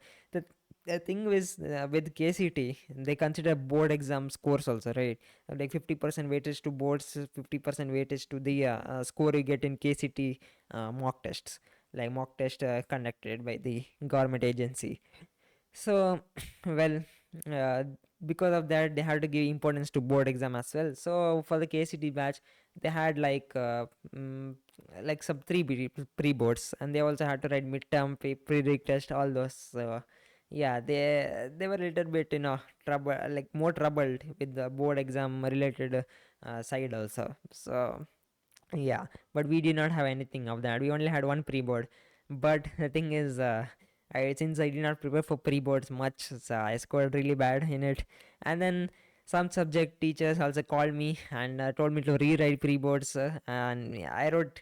the thing was, with KCT they consider board exam scores also, right? Like 50% weightage to boards, 50% weightage to the score you get in KCT mock tests, like mock test conducted by the government agency. So well, uh, because of that they had to give importance to board exam as well. So for the KCT batch they had mm, like some three pre-boards, and they also had to write midterm pre-req test, all those. So yeah, they were a little bit, trouble, like more troubled with the board exam related side also. So yeah, but we did not have anything of that. We only had one pre-board. But the thing is, since I did not prepare for pre-boards much, so I scored really bad in it. And then some subject teachers also called me and told me to rewrite pre-boards. And yeah, I wrote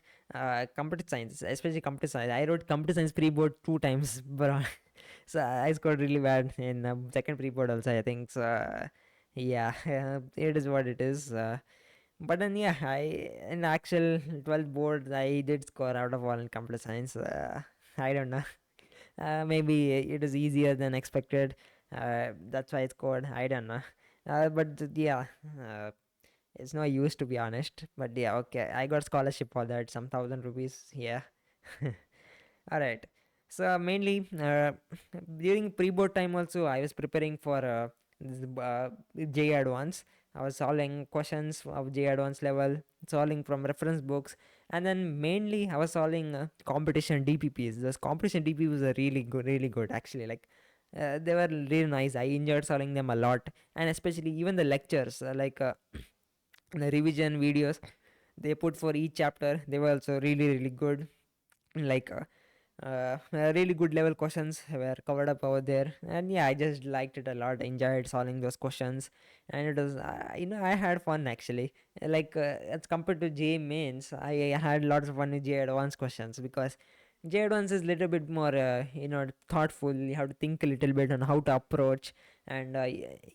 computer science, especially computer science. I wrote computer science pre-board two times, but so I scored really bad in second pre-board also, I think. So yeah, it is what it is. But then yeah, I in actual 12 board I did score out of all in computer science. I don't know. Maybe it is easier than expected. That's why I scored. I don't know. Yeah, uh, it's no use to be honest. But yeah, okay. I got scholarship for that, some thousand rupees. Yeah. All right. So mainly during pre-board time also I was preparing for JEE Advance. I was solving questions of JEE Advance level, solving from reference books, and then mainly I was solving competition DPPs. Those competition DPPs are really good actually. Like they were really nice. I enjoyed solving them a lot, and especially even the lectures, the revision videos they put for each chapter. They were also really good. Like really good level questions were covered up over there, and yeah, I just liked it a lot, enjoyed solving those questions. And it was I had fun actually. As compared to J mains, I had lots of fun with J advanced questions, because J advanced is little bit more thoughtful. You have to think a little bit on how to approach, and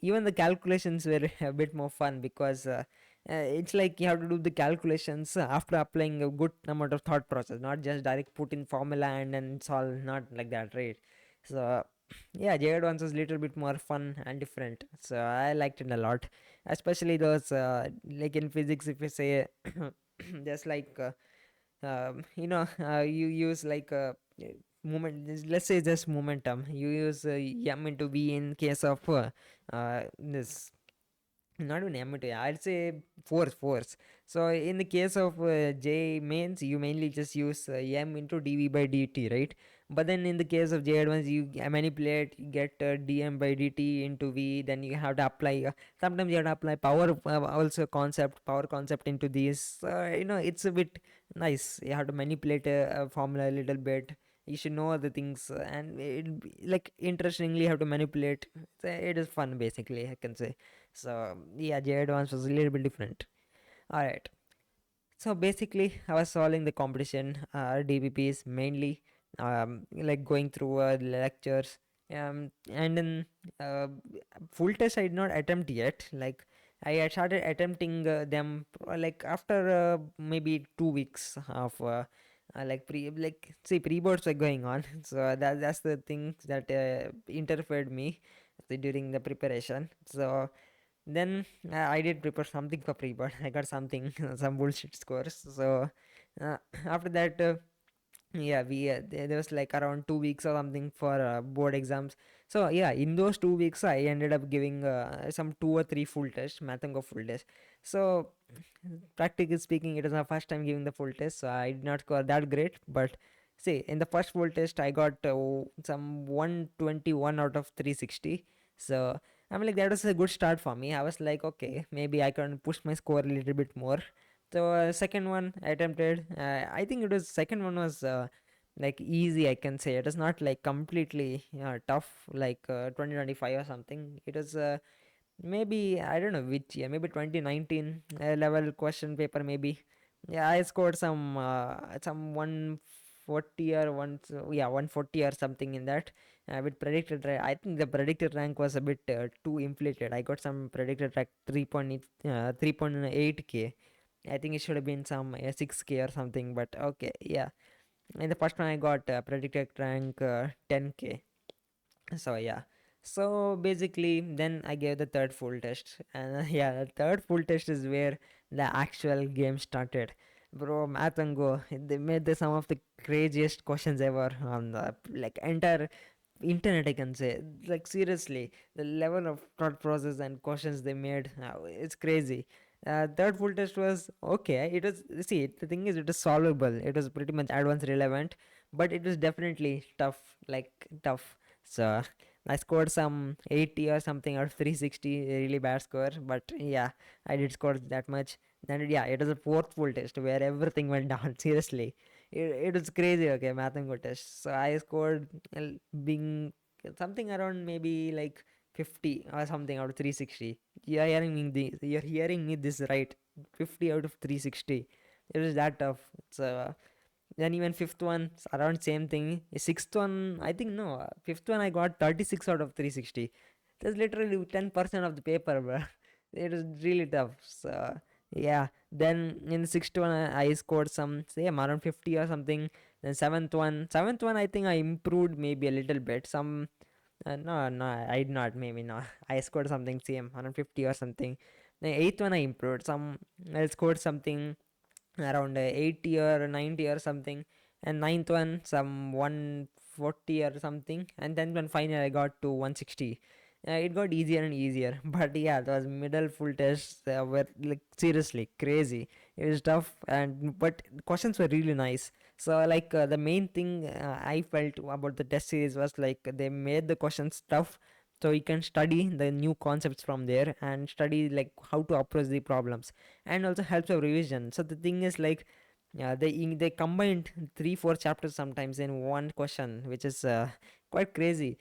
even the calculations were a bit more fun, because it's like you have to do the calculations after applying a good amount of thought process, not just direct put in formula and then solve, not like that, right? So yeah, Jagged Ones was a little bit more fun and different, so I liked it a lot. Especially those like in physics, if you say just like you use like moment, let's say just momentum, you use m into v in case of this, not even MT, I'd say force. So in the case of J mains, you mainly just use M into dV by dt, right? But then in the case of J advance, you manipulate, you get dm by dt into V. Then you have to apply. Sometimes you have to apply power concept into these. It's a bit nice. You have to manipulate a formula a little bit. You should know the things, like interestingly, you have to manipulate. So it is fun, basically, I can say. So yeah, J advance was a little bit different. All right. So basically, I was solving the competition DBPs mainly, like going through lectures, and then uh, full test I did not attempt yet. Like I had started attempting them like after maybe 2 weeks of pre boards were going on. So that's the things that interfered me during the preparation. So then I did prepare something for pre-board. I got something, some bullshit scores. So uh, after that, yeah, there was like around 2 weeks or something for board exams. So yeah, in those 2 weeks, I ended up giving some two or three full tests, Mathanga full test. So practically speaking, it was my first time giving the full test, so I did not score that great. But see, in the first full test, I got some 121 out of 360. So I'm like, that was a good start for me. I was like, okay, maybe I can push my score a little bit more. So second one I attempted. I think it was second one was like easy. I can say it was not like completely tough like 2025 or something. It was maybe I don't know which year, maybe 2019 level question paper maybe. Yeah, I scored some 140 or yeah, 140 or something in that. With predicted rank, I think the predicted rank was a bit too inflated. I got some predicted rank 3.8k. I think it should have been some 6k or something, but okay, yeah. In the first one I got predicted rank 10k. So yeah, so basically then I gave the third full test, and yeah, the third full test is where the actual game started. Bro, math and go, they made some of the craziest questions ever on the like entire internet, I can say. Like seriously, the level of thought process and questions they made, it's crazy. Third full test was okay. It was, see, the thing is, it was solvable. It was pretty much advanced relevant, but it was definitely tough, like tough. So I scored some 80 or something out of 360, a really bad score. But yeah, I did score that much. Then yeah, it was a fourth full test where everything went down. Seriously, it was crazy. Okay, math and go test. So I scored being something around maybe like 50 or something out of 360. You're hearing me this right. 50 out of 360. It was that tough. So then even fifth one around same thing. Sixth one, I think no. Fifth one I got 36 out of 360. That's literally 10% of the paper, bro. It was really tough. So yeah. Then in the sixth one I scored some same around 50 or something. Then seventh one I think I improved maybe a little bit. Some no, I did not. Maybe no. I scored something same around 50 or something. The eighth one I improved. I scored something around 80 or 90 or something, and ninth one some 140 or something, and then when finally I got to 160. It got easier and easier but yeah, those middle full tests were like seriously crazy. It was tough, and but questions were really nice. So like the main thing I felt about the test series was like they made the questions tough, so you can study the new concepts from there and study like how to approach the problems, and also helps of revision. So the thing is like, yeah, they combined 3 4 chapters sometimes in one question, which is quite crazy.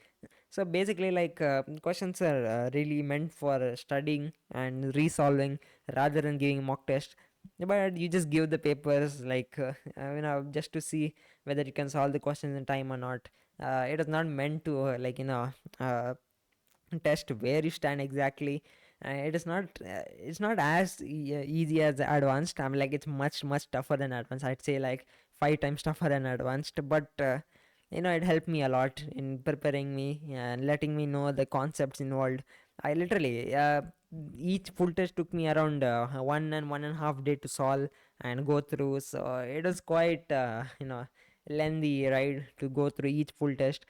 So basically like questions are really meant for studying and resolving rather than giving mock test. But you just give the papers like just to see whether you can solve the questions in time or not. It is not meant to uh, test where you stand exactly. It's not as easy as advanced. I'm like, it's much tougher than advanced. I'd say like 5 times tougher than advanced, but it helped me a lot in preparing me and letting me know the concepts involved. I literally each full test took me around 1.5 day to solve and go through. So it was quite lengthy ride to go through each full test,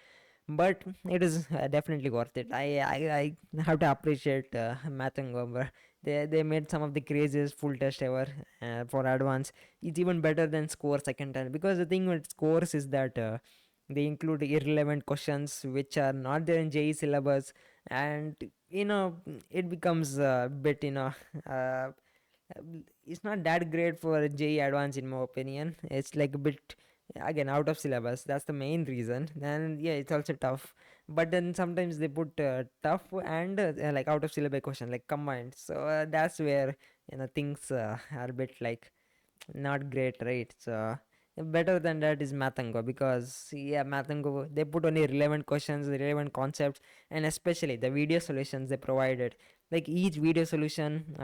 but it is definitely worth it. I have to appreciate Math and Gomber. They made some of the craziest full test ever for advance. It's even better than score second time, because the thing with scores is that they include irrelevant questions which are not there in JEE syllabus, and it becomes a bit uh, it's not that great for JEE Advance in my opinion. It's like a bit again out of syllabus. That's the main reason. And yeah, it's also tough. But then sometimes they put tough and like out of syllabus question like combined. So that's where things are a bit like not great, right? So better than that is Mathango, because yeah, Mathango they put only relevant questions, relevant concepts, and especially the video solutions they provided. Like each video solution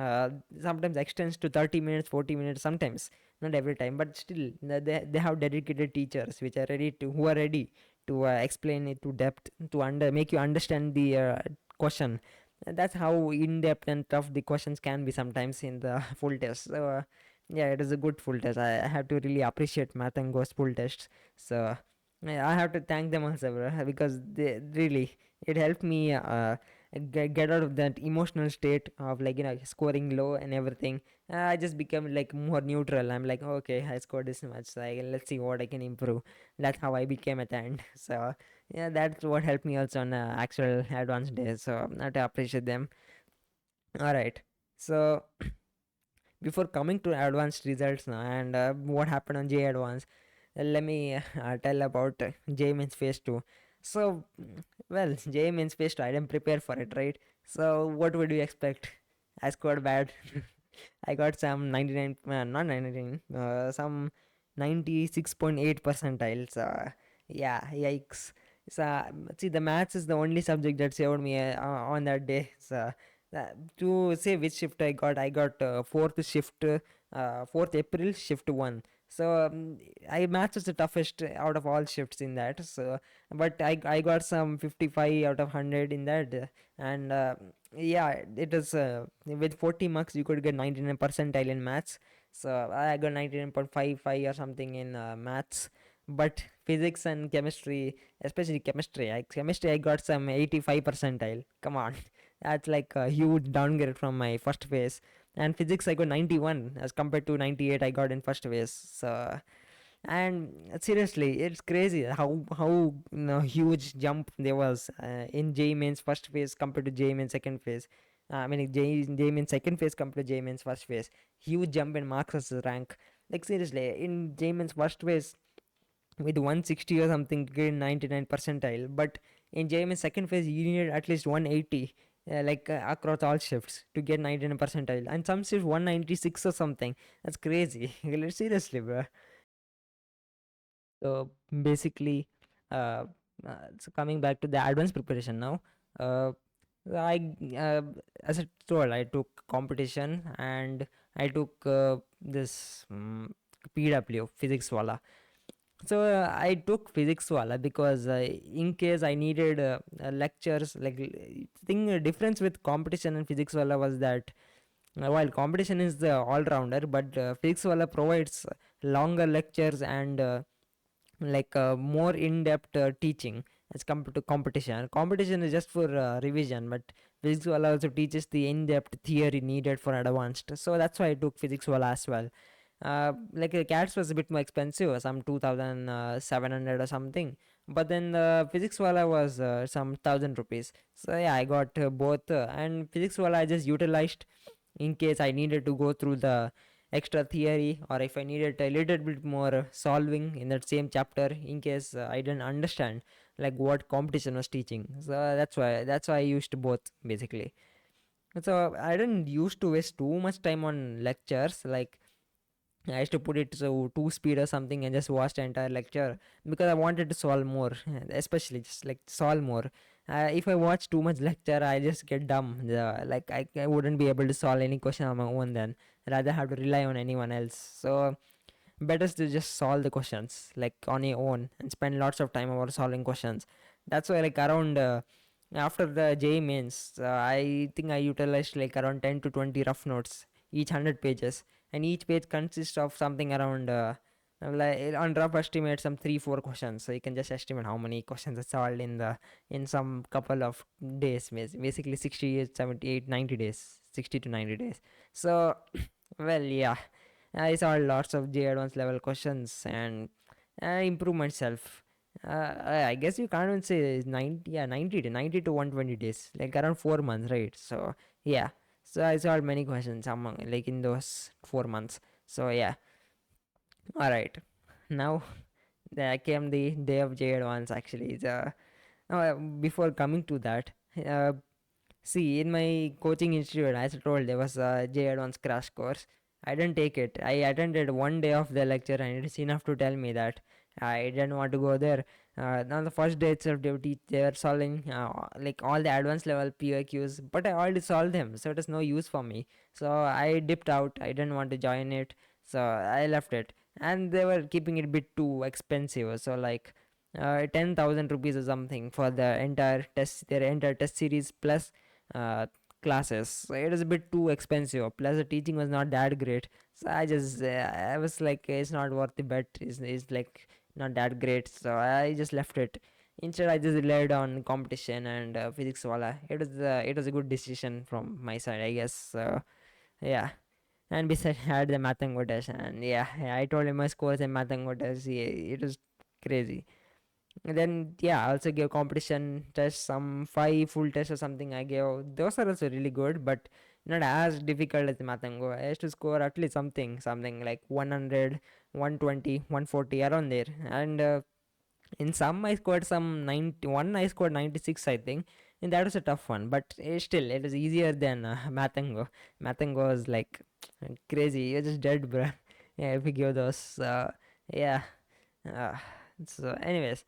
sometimes extends to 30 minutes, 40 minutes, sometimes not every time, but still they have dedicated teachers which are ready to who are ready to explain it to depth, to make you understand the question. And that's how in depth and tough the questions can be sometimes in the full test. So yeah, it is a good full test. I have to really appreciate Math and Ghost full tests. So yeah, I have to thank them also, bro, because they really it helped me get out of that emotional state of like scoring low and everything. I just become like more neutral. I'm like, okay, I scored this much, so let's see what I can improve. That's how I became at the end. So yeah, that's what helped me also on actual advanced days. So I have to appreciate them. All right. So before coming to advanced results now, and what happened on J Advance, let me tell about J Means Phase 2. So, well, J Means Phase 2, I didn't prepare for it, right? So what would you expect? I scored bad. I got some 99, not 99, some 96.8 percentiles. Yeah, yikes. So, see, the maths is the only subject that saved me on that day. So, to say which shift I got fourth shift, 4th April, shift 1. So, I maths is the toughest out of all shifts in that. So, but I got some 55 out of 100 in that. And yeah, it is with 40 marks you could get 99 percentile in maths. So I got 99.55 or something in maths. But physics and chemistry, especially chemistry I got some 85 percentile. Come on. That's like a huge downgrade from my first phase. And physics I got 91 as compared to 98 I got in first phase. So, and seriously, it's crazy how huge jump there was in JEE Mains first phase compared to JEE Mains second phase. I mean, JEE Mains second phase compared to JEE Mains first phase. Huge jump in marks as rank. Like seriously, in JEE Mains first phase with 160 or something to get 99 percentile, but in JEE Mains second phase you needed at least 180. Across all shifts to get 99 percentile, and some shifts 196 or something. That's crazy. Seriously, bro. So basically, uh, so coming back to the advanced preparation now, uh, I as I told, I took competition and I took this PW physics wala. So I took physics wala because in case I needed lectures, like thing difference with competition and physics wala was that while competition is the all rounder, but physics wala provides longer lectures and more in-depth teaching as compared to competition. Competition is just for revision, but physics wala also teaches the in-depth theory needed for advanced. So that's why I took physics wala as well. Like the cats was a bit more expensive, some 2,700 or something, but then the physics wala was some 1,000 rupees. So yeah, I got both, and physics wala I just utilized in case I needed to go through the extra theory, or if I needed a little bit more solving in that same chapter in case I didn't understand like what competition was teaching. So that's why I used both basically. So I didn't used to waste too much time on lectures. Like I used to put it so two speed or something and just watch the entire lecture because I wanted to solve more, especially just like solve more. If I watch too much lecture, I just get dumb. I wouldn't be able to solve any question on my own then. Rather have to rely on anyone else. So better to just solve the questions like on your own and spend lots of time over solving questions. That's why like around after the JEE mains, I think I utilized like around 10 to 20 rough notes each 100 pages, and each page consists of something around like on rough estimate some 3-4 questions, so you can just estimate how many questions are solved in some couple of days, basically 60, 78, 90 days, 60 to 90 days. So well, yeah, I saw lots of J advanced level questions and improve myself. I guess you can't even say 90, yeah, 90 to 120 days, like around 4 months, right? So yeah, so I solved many questions among like in those 4 months. So yeah, all right. Now there came the day of J advance. Actually, before coming to that, uh, see, in my coaching institute, as I told, there was a J Advanced crash course. I didn't take it. I attended one day of the lecture, and it's enough to tell me that I didn't want to go there. On the first day itself, they were solving like all the advanced level POQs, but I already solved them, so it is no use for me. So I dipped out. I didn't want to join it, so I left it. And they were keeping it a bit too expensive. So like 10,000 rupees or something for the entire test, their entire test series plus uh, classes. So it was a bit too expensive. Plus the teaching was not that great. So I was like, it's not worth the bet. It's like not that great. So I just left it. Instead, I just relied on competition and physics wala. It was a good decision from my side, I guess. So yeah. And besides, I had the math and go test, and yeah, I told him my scores in math and go test. Yeah, it was crazy. And then I also gave competition tests, some 5 full tests or something I gave. Those are also really good, but not as difficult as the Matango. I used to score at least something like 100, 120, 140 around there. And in some I scored some 91, I scored 96 I think. and that was a tough one, but still it was easier than Mathango. Mathango was like crazy. You're just dead, bro. Yeah, if you give those. Yeah. Uh, so, anyways,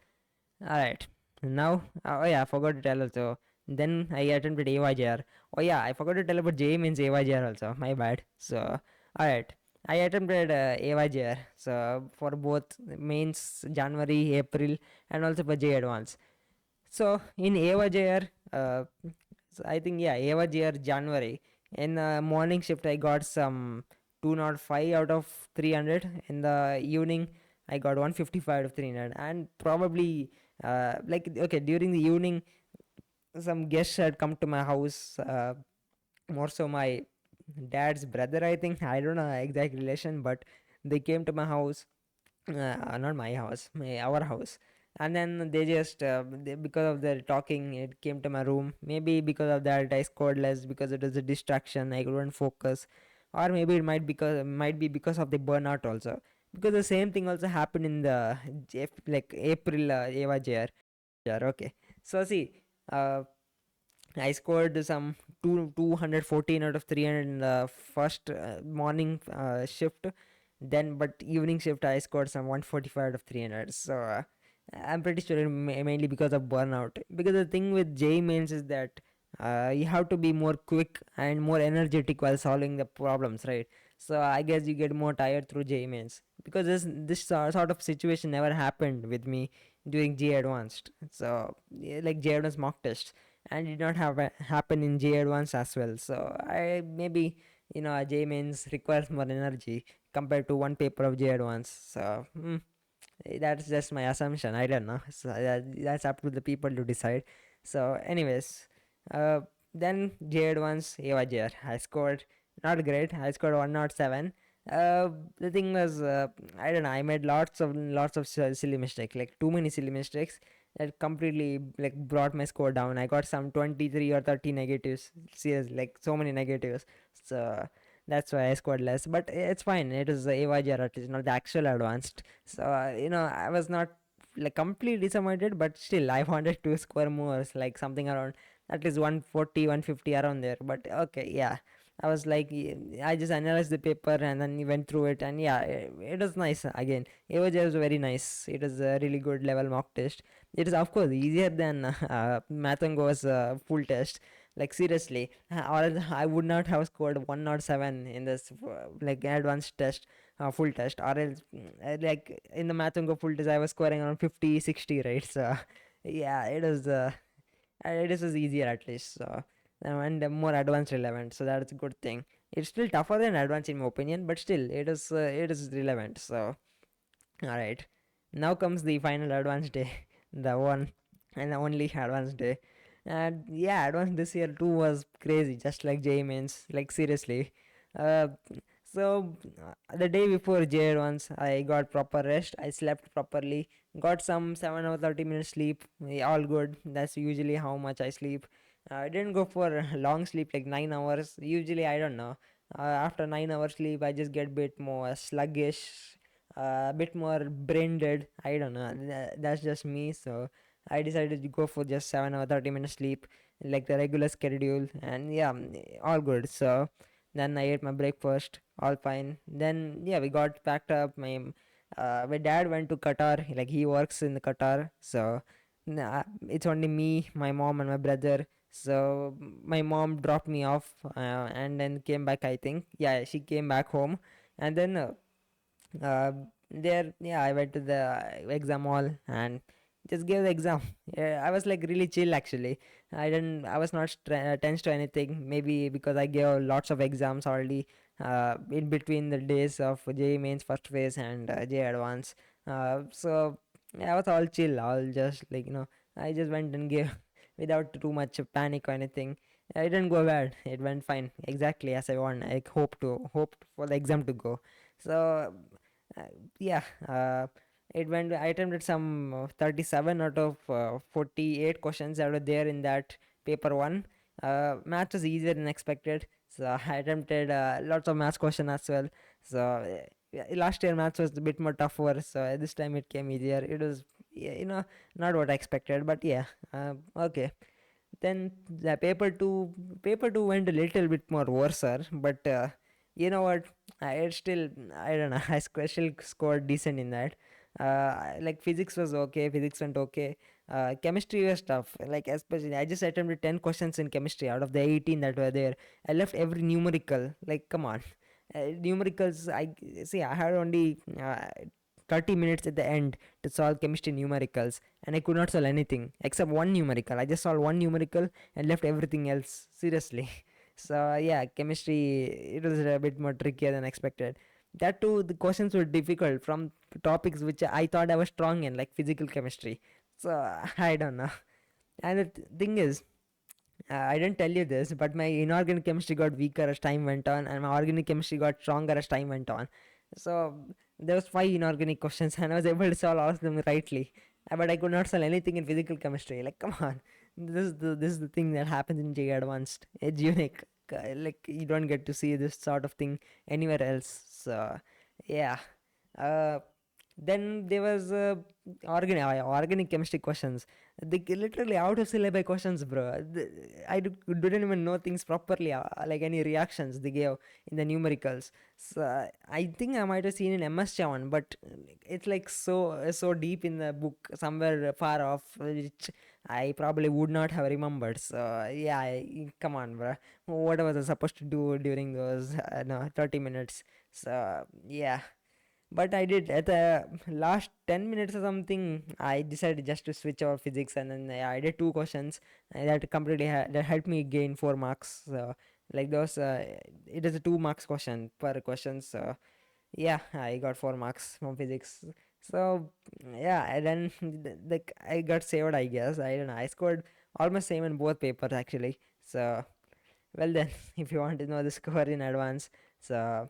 all right. Now, oh yeah, I forgot to tell also. Then I attempted AYJR. Oh yeah, I forgot to tell about JEE means AYJR also. My bad. So, all right. I attempted AYJR. So for both mains January, April, and also for J Advance. So in AYJR, so I think yeah, AYJR January. In the morning shift, I got some 205 out of 300. In the evening, I got 155 out of 300. And probably, like, okay, during the evening, some guests had come to my house. More so, my dad's brother, I think. I don't know exact relation, but they came to my house, not my house, our house. And then they just because of their talking, it came to my room. Maybe because of that I scored less, because it was a distraction, I couldn't focus. Or maybe it might be because of the burnout also, because the same thing also happened in the like April Eva JR. Okay, so see, uh, I scored some 214 out of 300 in the first morning shift. Then, but evening shift, I scored some 145 out of 300. So, I'm pretty sure mainly because of burnout. Because the thing with J mains is that you have to be more quick and more energetic while solving the problems, right? So, I guess you get more tired through J mains. Because this sort of situation never happened with me during J advanced. So, yeah, like J advanced mock test, and did not have happen in J advance as well. So I maybe, a J mains requires more energy compared to one paper of J advance. So that's just my assumption. I don't know. So that's up to the people to decide. So anyways, uh, then J advance AYJR. I scored not great. I scored 107. The thing was, I don't know. I made lots of silly mistakes, like too many silly mistakes that completely like brought my score down. I got some 23 or 30 negatives. Seriously, like so many negatives. So that's why I scored less. But it's fine. It is the AYJR, it is not the actual advanced. So I was not like completely disappointed, but still I wanted to score more, like something around at least 140, 150 around there. But okay, yeah. I was like, I just analyzed the paper and then went through it, and yeah, it was nice. Again, AYJR was very nice. It was a really good level mock test. It is of course easier than Mathango's full test. Like seriously, or else I would not have scored 107 in this like advanced test, full test. Or else, like in the Mathango full test, I was scoring around 50, 60, right? So yeah, it is easier at least. So and more advanced relevant. So that's a good thing. It's still tougher than advanced in my opinion, but still it is relevant. So all right, now comes the final advanced day, the one and the only advanced day. And yeah, advanced this year too was crazy, just like J mains. Like seriously, uh, the day before J advance, I got proper rest. I slept properly. Got some 7 or 30 minutes sleep. Yeah, all good. That's usually how much I sleep. I didn't go for long sleep like 9 hours. Usually I don't know. After 9 hours sleep, I just get a bit more sluggish, a bit more brain dead. I don't know. That's just me. So I decided to go for just 7 or 30 minutes sleep, like the regular schedule, and yeah, all good. So then I ate my breakfast, all fine. Then yeah, we got packed up. My dad went to Qatar. Like he works in Qatar, so it's only me, my mom, and my brother. So my mom dropped me off and then came back. I think yeah, she came back home, and then uh, there yeah, I went to the exam hall and just gave the exam. Yeah, I was like really chill actually. I was not tense to anything, maybe because I gave lots of exams already in between the days of JEE mains first phase and JEE advance. So yeah, I was all chill, all just like I just went and gave without too much panic or anything. It didn't go bad, it went fine, exactly as I want. I hoped for the exam to go. So uh, yeah, it went. I attempted some 37 out of 48 questions that were there in that paper one. Math was easier than expected, so I attempted lots of math question as well. So yeah, last year maths was a bit more tougher, so this time it came easier. It was, yeah, not what I expected, but yeah, okay. Then the paper 2 went a little bit more worse, but you know what? I still, I don't know. I still scored decent in that. Like physics was okay. Physics went okay. Chemistry was tough. Like especially, I just attempted 10 questions in chemistry out of the 18 that were there. I left every numerical. Like, come on, numericals. I see. I had only 30 minutes at the end to solve chemistry numericals, and I could not solve anything except one numerical. I just solved one numerical and left everything else. Seriously. So yeah, chemistry, it was a bit more trickier than expected. That too, the questions were difficult from topics which I thought I was strong in, like physical chemistry. So I don't know. And the thing is, I didn't tell you this, but my inorganic chemistry got weaker as time went on, and my organic chemistry got stronger as time went on. So there was 5 inorganic questions, and I was able to solve all of them rightly. But I could not solve anything in physical chemistry. Like, come on, this is the thing that happens in JEE Advanced. It's unique. Like, you don't get to see this sort of thing anywhere else. So yeah. Uh, then there was organic chemistry questions. They literally out of syllabi questions, bro. Didn't even know things properly, like any reactions they gave in the numericals. So I think I might have seen in MS Chavan, but it's like so deep in the book, somewhere far off, which I probably would not have remembered. So yeah, come on, bro. What was I supposed to do during those no 30 minutes? So yeah, but I did at the last 10 minutes or something. I decided just to switch over physics, and then I did 2 questions that completely that helped me gain 4 marks. So like those, it is a 2 marks question per question. So yeah, I got 4 marks from physics. So yeah, and then like I got saved, I guess. I don't know. I scored almost same in both papers actually. So well then, if you want to know the score in advance, so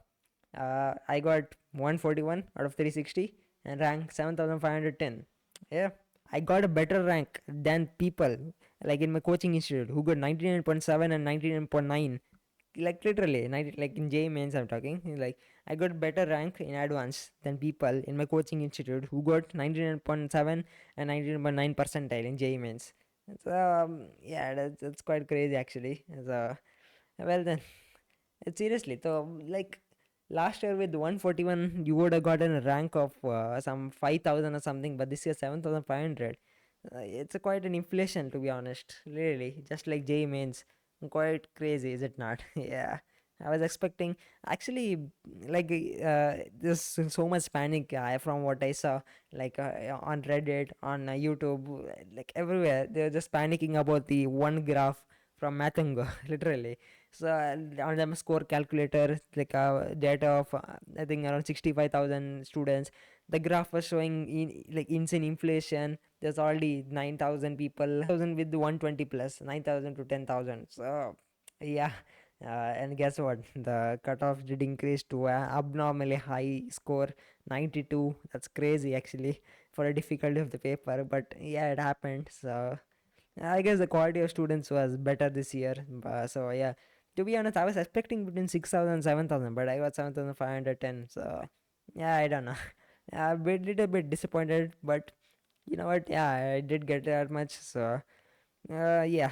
I got 141 out of 360 and rank 7510. Yeah, I got a better rank than people like in my coaching institute who got 99.7 and 99.9. Like literally, like in JEE mains, I'm talking. Like, I got better rank in advance than people in my coaching institute who got 99.7 and 99.9 percentile in JEE mains. So, yeah, that's quite crazy actually. So, well then, seriously, so like last year with 141, you would have gotten a rank of some 5,000 or something, but this year 7,500. It's a quite an inflation, to be honest. Really, just like J mains, quite crazy, is it not? Yeah, I was expecting actually like there's so much panic from what I saw, like on Reddit, on YouTube, like everywhere. They're just panicking about the one graph from Mathango, literally. So on them score calculator, like data of I think around 65,000 students. The graph was showing like insane inflation. There's already 9,000 people, 1,000 with 120 plus 9,000 to 10,000. So yeah, and guess what? The cutoff did increase to an abnormally high score, 92. That's crazy actually for a difficulty of the paper. But yeah, it happened. So I guess the quality of students was better this year. So yeah, to be honest, I was expecting between 6,000 and 7,000, but I got 7,510. So yeah, I don't know. A bit, little bit disappointed, but you know what? Yeah, I did get that much. So yeah,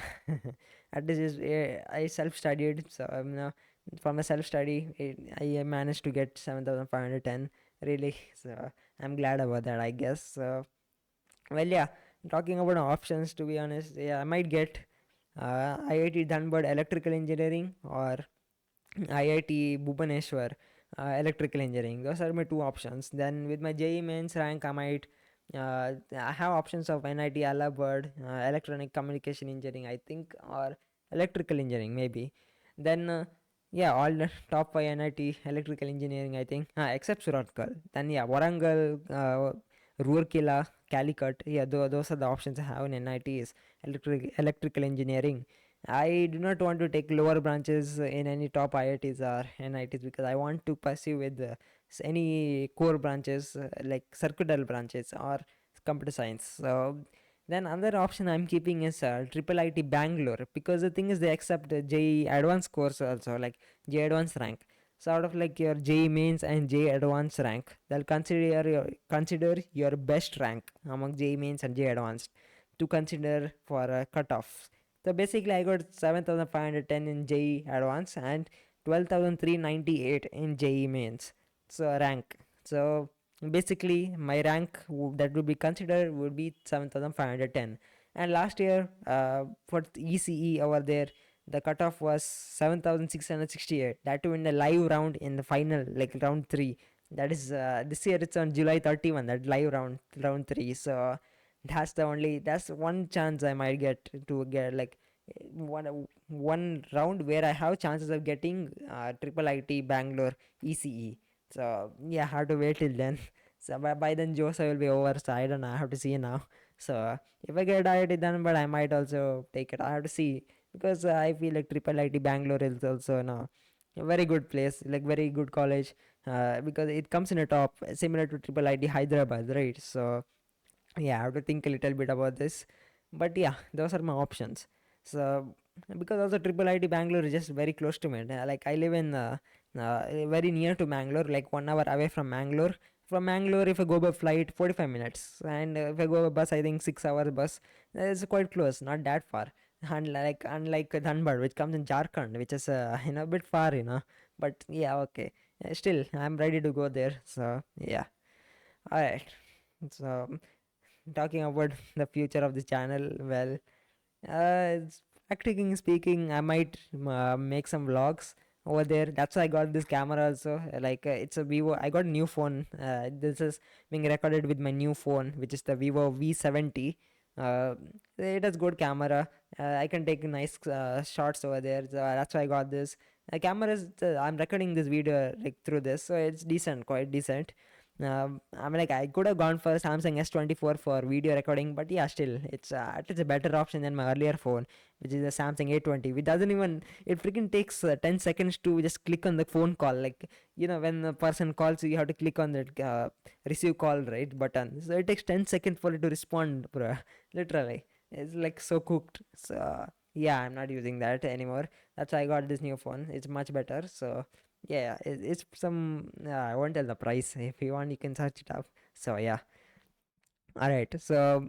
at least I self studied. So from a self study, I managed to get 7,510. Really, so I'm glad about that, I guess. So well, yeah, talking about options, to be honest, yeah, I might get IIT Dhanbad Electrical Engineering or IIT Bhubaneswar Electrical Engineering. Those are my 2 options. Then with my JEE mains rank, I have options of NIT Allahabad, Electronic Communication Engineering, I think, or Electrical Engineering, maybe. Then yeah, all the top 5 NIT Electrical Engineering, I think, except Suratkal. Then yeah, Warangal, Roorkela, Calicut. Yeah, those are the options I have in NITs, Electrical Engineering. I do not want to take lower branches in any top IITs or NITs because I want to pursue with any core branches like circuitous branches or computer science. So then another option I'm keeping is Triple IT Bangalore, because the thing is they accept JEE advanced course also, like JEE advanced rank. So out of like your JEE mains and JEE advanced rank, they'll consider your best rank among JEE mains and JEE advanced to consider for a cutoff. So basically, I got 7,510 in JEE Advance and 12,398 in JEE Mains. So rank. So basically, my rank that would be considered would be 7,510. And last year, for ECE over there, the cutoff was 7,668. That too in the live round in the final, like round three. That is this year it's on July 31. That live round three. So that's one chance I might get to get like one round where I have chances of getting triple IT Bangalore ECE. So yeah, I have to wait till then. So by then Josa will be over. So I don't know. I have to see now. So if I get IIT then, but I might also take it. I have to see because I feel like triple IT Bangalore is also no a very good place, like very good college. Because it comes in a top similar to triple IT Hyderabad, right? So yeah, I have to think a little bit about this, but yeah, those are my options. So because also triple IT Bangalore is just very close to me. Like I live in very near to Bangalore, like 1 hour away from Bangalore. From Bangalore, if I go by flight, 45 minutes, and if I go by bus, I think 6 hours bus. It's quite close, not that far. Unlike Dhanbad, which comes in Jharkhand, which is a bit far, But yeah, okay. Still, I'm ready to go there. So yeah, all right. So talking about the future of this channel, well, practically speaking, I might make some vlogs over there. That's why I got this camera also. Like it's a Vivo. I got a new phone. This is being recorded with my new phone, which is the Vivo V70. Uh, it has good camera. I can take nice shots over there. So that's why I got this. Camera is. I'm recording this video like through this, so it's decent, quite decent. I'm like I could have gone for Samsung S24 for video recording, but yeah, still it's a better option than my earlier phone, which is a Samsung A20. It doesn't even it freaking takes 10 seconds to just click on the phone call. Like when the person calls you, you have to click on that receive call right button. So it takes 10 seconds for it to respond, bro. Literally, it's like so cooked. So yeah, I'm not using that anymore. That's why I got this new phone. It's much better. So yeah, it's some. I won't tell the price. If you want, you can search it up. So yeah. All right. So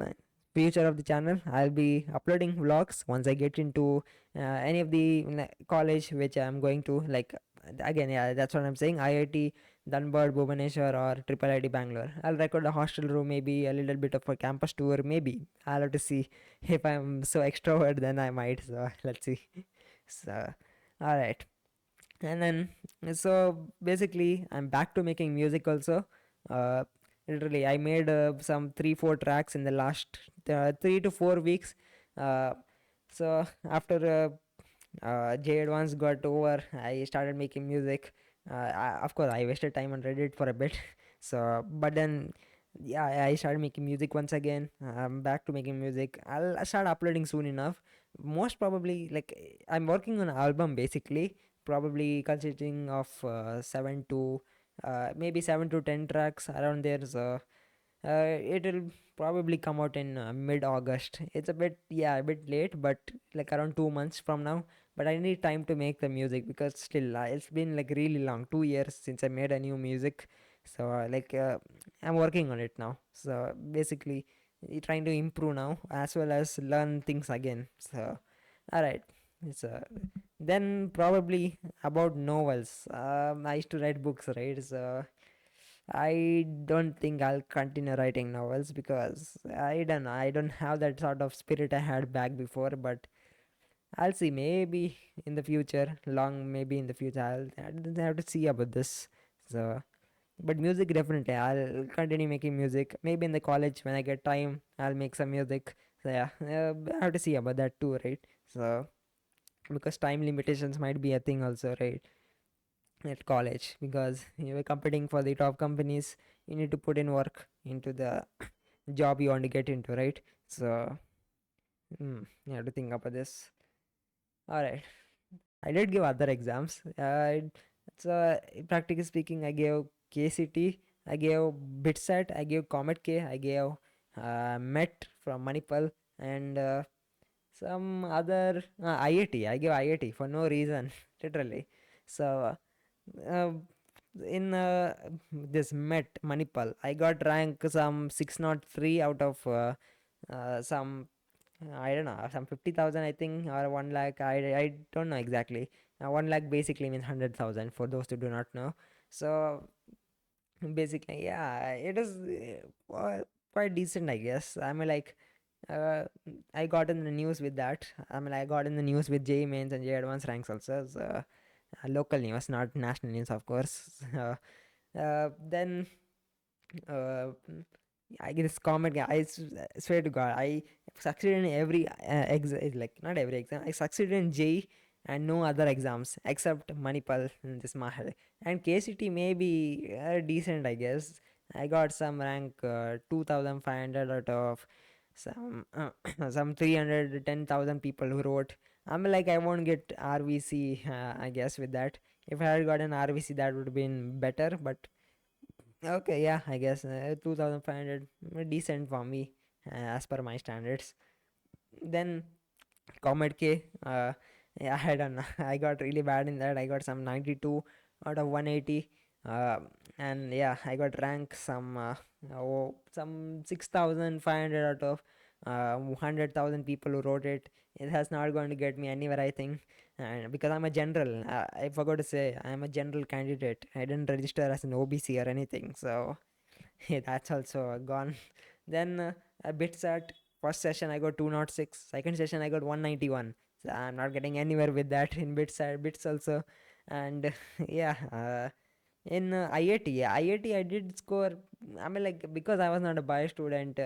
future of the channel, I'll be uploading vlogs once I get into any of the college which I'm going to. Like again, yeah, that's what I'm saying. IIT Dhanbad, Bhubaneswar, or Triple IT Bangalore. I'll record a hostel room, maybe a little bit of a campus tour. Maybe I'll have to see if I'm so extrovert. Then I might. So let's see. So all right. And then so basically I'm back to making music also. uh, Literally I made some 3-4 tracks in the last 3 to 4 weeks. uh, so after J Advance got over, I started making music. Of course I wasted time on Reddit for a bit. So but then yeah, I started making music once again. I'm back to making music. I start uploading soon enough. Most probably, like I'm working on an album basically, probably consisting of 7 to 10 tracks around there. So it'll probably come out in mid-August. It's a bit late, but like around 2 months from now. But I need time to make the music because still it's been like really long, 2 years since I made a new music. So I'm working on it now. So basically, trying to improve now as well as learn things again. So all right. So then probably about novels. I used to write books, right? So I don't think I'll continue writing novels because I don't know. I don't have that sort of spirit I had back before. But I'll see. Maybe in the future, maybe in the future, I'll have to see about this. So, but music definitely. I'll continue making music. Maybe in the college when I get time, I'll make some music. So yeah, I have to see about that too, right? So because time limitations might be a thing also, right? At college because you're competing for the top companies, you need to put in work into the job you want to get into, right? So you have to think about this. All right, I did give other exams. So practically speaking, I gave KCT, I gave BitSat, I gave Comet K, I gave Met from Manipal, and some other IIT. I gave IIT for no reason, literally. So uh, in this Met Manipal, I got rank some 603 out of some I don't know, some 50,000 I think, or 1 lakh. I don't know exactly. 1 lakh basically means 100,000 for those who do not know. So basically, yeah, it is quite decent, I guess. I mean, like, uh, I got in the news with that. I mean, I got in the news with JEE mains and JEE advanced ranks also. So, local news, not national news, of course. Then uh, I get this comment. Swear to God, I succeeded in every exam. Like not every exam. I succeeded in JEE and no other exams except Manipal and this Mahal. And KCT may be decent, I guess. I got some rank 2,500 out of some some 310,000 people who wrote. I'm like I won't get RVC. I guess with that, if I had gotten RVC, that would have been better. But okay, yeah, I guess 2,500 decent for me as per my standards. Then Comet K, yeah, I don't know. I got really bad in that. I got some 92 out of 180, uh, and yeah, I got rank some 6,500 out of 100,000 people who wrote it. It has not going to get me anywhere, I think, and because I'm a general, I forgot to say I'm a general candidate. I didn't register as an OBC or anything, so yeah, that's also gone. Then a bit at first session I got 206, second session I got 191. So I'm not getting anywhere with that in bits also. And yeah, in IIT, yeah, IIT I did score. I mean, like because I was not a bio student,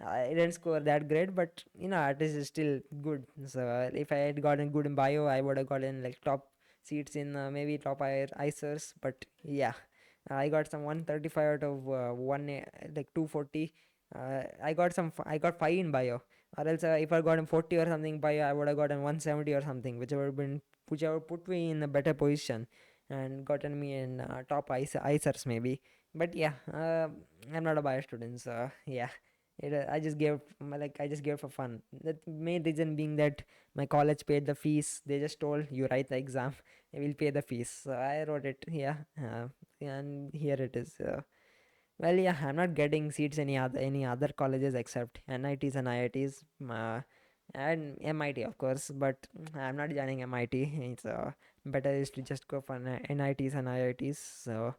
I didn't score that great, but it is still good. So if I had gotten good in bio, I would have gotten like top seats in maybe top ICERs. But yeah, I got some 135 out of like 240. I got 5 in bio, or else if I gotten 40 or something bio, I would have gotten 170 or something, which would have put me in a better position and gotten me in top ICERs maybe. But yeah, I'm not a bio student, so yeah. I just gave I just gave for fun. The main reason being that my college paid the fees. They just told you write the exam, I will pay the fees. So I wrote it. Yeah, and here it is. Well, yeah, I'm not getting seats any other colleges except NITs and IITs, and MIT of course. But I'm not joining MIT. It's better is to just go for NITs and IITs. So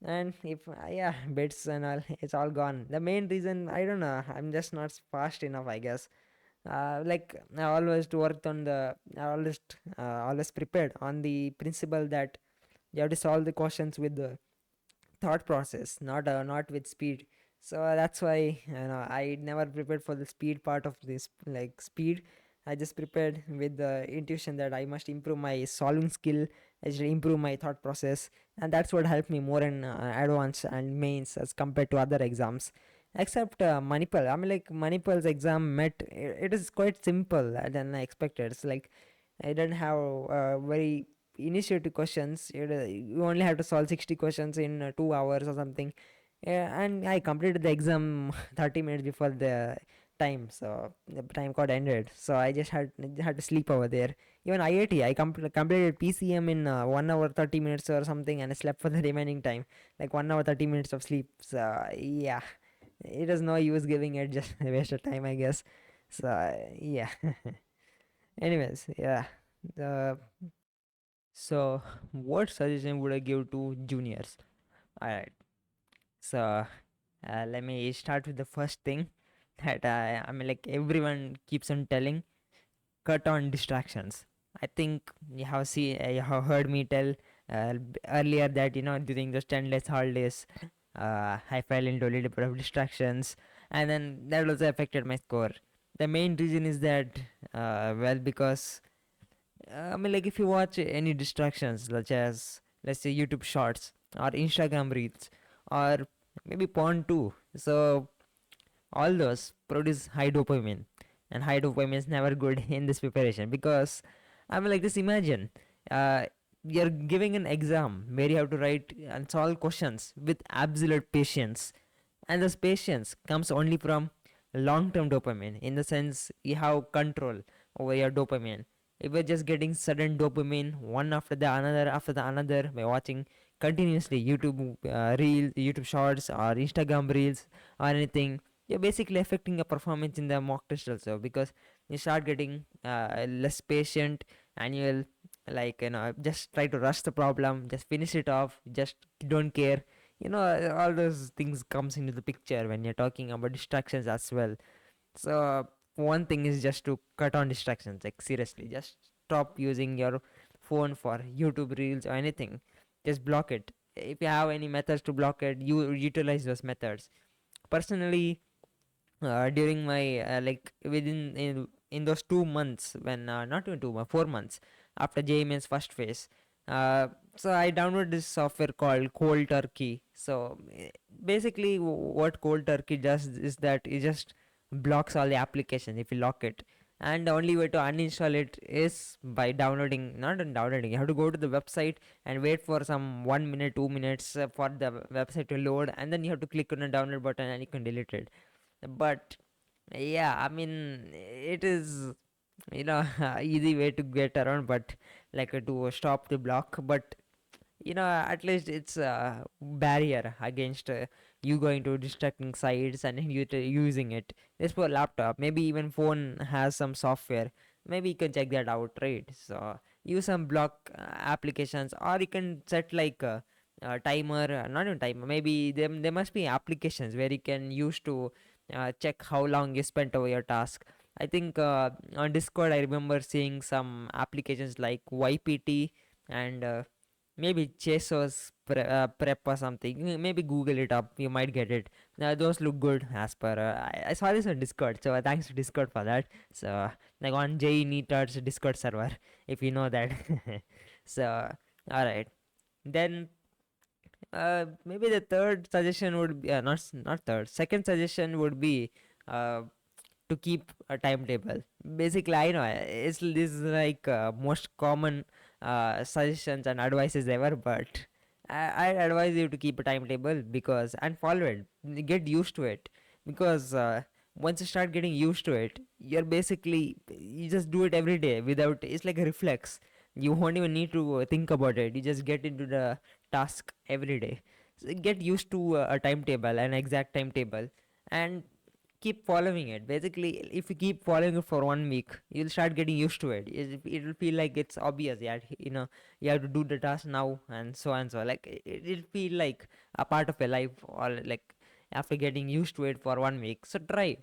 and if yeah, bits and all, it's all gone. The main reason I don't know. I'm just not fast enough, I guess. Like I always worked on the I always prepared on the principle that you have to solve the questions with the thought process, not with speed. So that's why I never prepared for the speed part of this, like speed. I just prepared with the intuition that I must improve my solving skill, I should improve my thought process, and that's what helped me more in advance and mains as compared to other exams. Except Manipal, I mean, like Manipal's exam it is quite simple than I expected. It's like I don't have very initiative questions. You only have to solve 60 questions in 2 hours or something. Yeah, and I completed the exam 30 minutes before the time, so the time got ended. So I just had to sleep over there. Even IIT, I completed PCM in 1 hour 30 minutes or something, and I slept for the remaining time, like 1 hour 30 minutes of sleep. So yeah, it is no use giving it, just a waste of time, I guess. So yeah. Anyways, yeah. The So, what suggestion would I give to juniors? Alright, so let me start with the first thing that I mean, like everyone keeps on telling, cut on distractions. I think you have heard me tell earlier that during those 10 days holidays, I fell into a little bit of distractions, and then that also affected my score. The main reason is that, because I mean, like if you watch any distractions, such as let's say YouTube Shorts or Instagram Reels or maybe porn too. So all those produce high dopamine, and high dopamine is never good in this preparation because I mean, like just imagine, uh, you're giving an exam where you have to write and solve questions with absolute patience, and this patience comes only from long-term dopamine. In the sense, you have control over your dopamine. If you're just getting sudden dopamine one after the another by watching continuously YouTube Reels, YouTube Shorts, or Instagram Reels, or anything, you're basically affecting your performance in the mock test also, because you start getting less patient, and you'll, like, just try to rush the problem, just finish it off, just don't care. All those things comes into the picture when you're talking about distractions as well. So one thing is just to cut on distractions. Like, seriously, just stop using your phone for YouTube reels or anything. Just block it. If you have any methods to block it, you utilize those methods. Personally, during my like within in those 2 months, when not even 2 months, 4 months after JMS first phase, uh, so I downloaded this software called Cold Turkey. So basically, what Cold Turkey does is that it just blocks all the applications if you lock it. And the only way to uninstall it is by downloading, not in downloading, you have to go to the website and wait for some 1 minute, 2 minutes for the website to load, and then you have to click on the download button and you can delete it. But yeah, I mean, it is, easy way to get around, but like to stop the block. But at least it's a barrier against you going to distracting sites and you using it. This for laptop, maybe even phone has some software, maybe you can check that out, right? So use some block applications, or you can set like a timer, not even timer, maybe there must be applications where you can use to check how long you spent over your task. I think on Discord I remember seeing some applications like YPT, and maybe Chesos prep or something. Maybe Google it up, you might get it. Those look good as per. I saw this on Discord, so thanks to Discord for that. So, like on JEE Neater's Discord server, if you know that. So, alright. Then, maybe the third suggestion would be, not third, second suggestion would be uh, to keep a timetable. Basically, I know this is like most common suggestions and advices ever, but I advise you to keep a timetable, because and follow it. Get used to it, because once you start getting used to it, you just do it every day without. It's like a reflex. You won't even need to think about it. You just get into the task every day. So get used to a timetable, an exact timetable, and keep following it. Basically, if you keep following it for 1 week, you'll start getting used to it. It'll feel like it's obvious. Yeah, you have to do the task now, and so and so. Like it'll feel like a part of your life, or like after getting used to it for 1 week. So try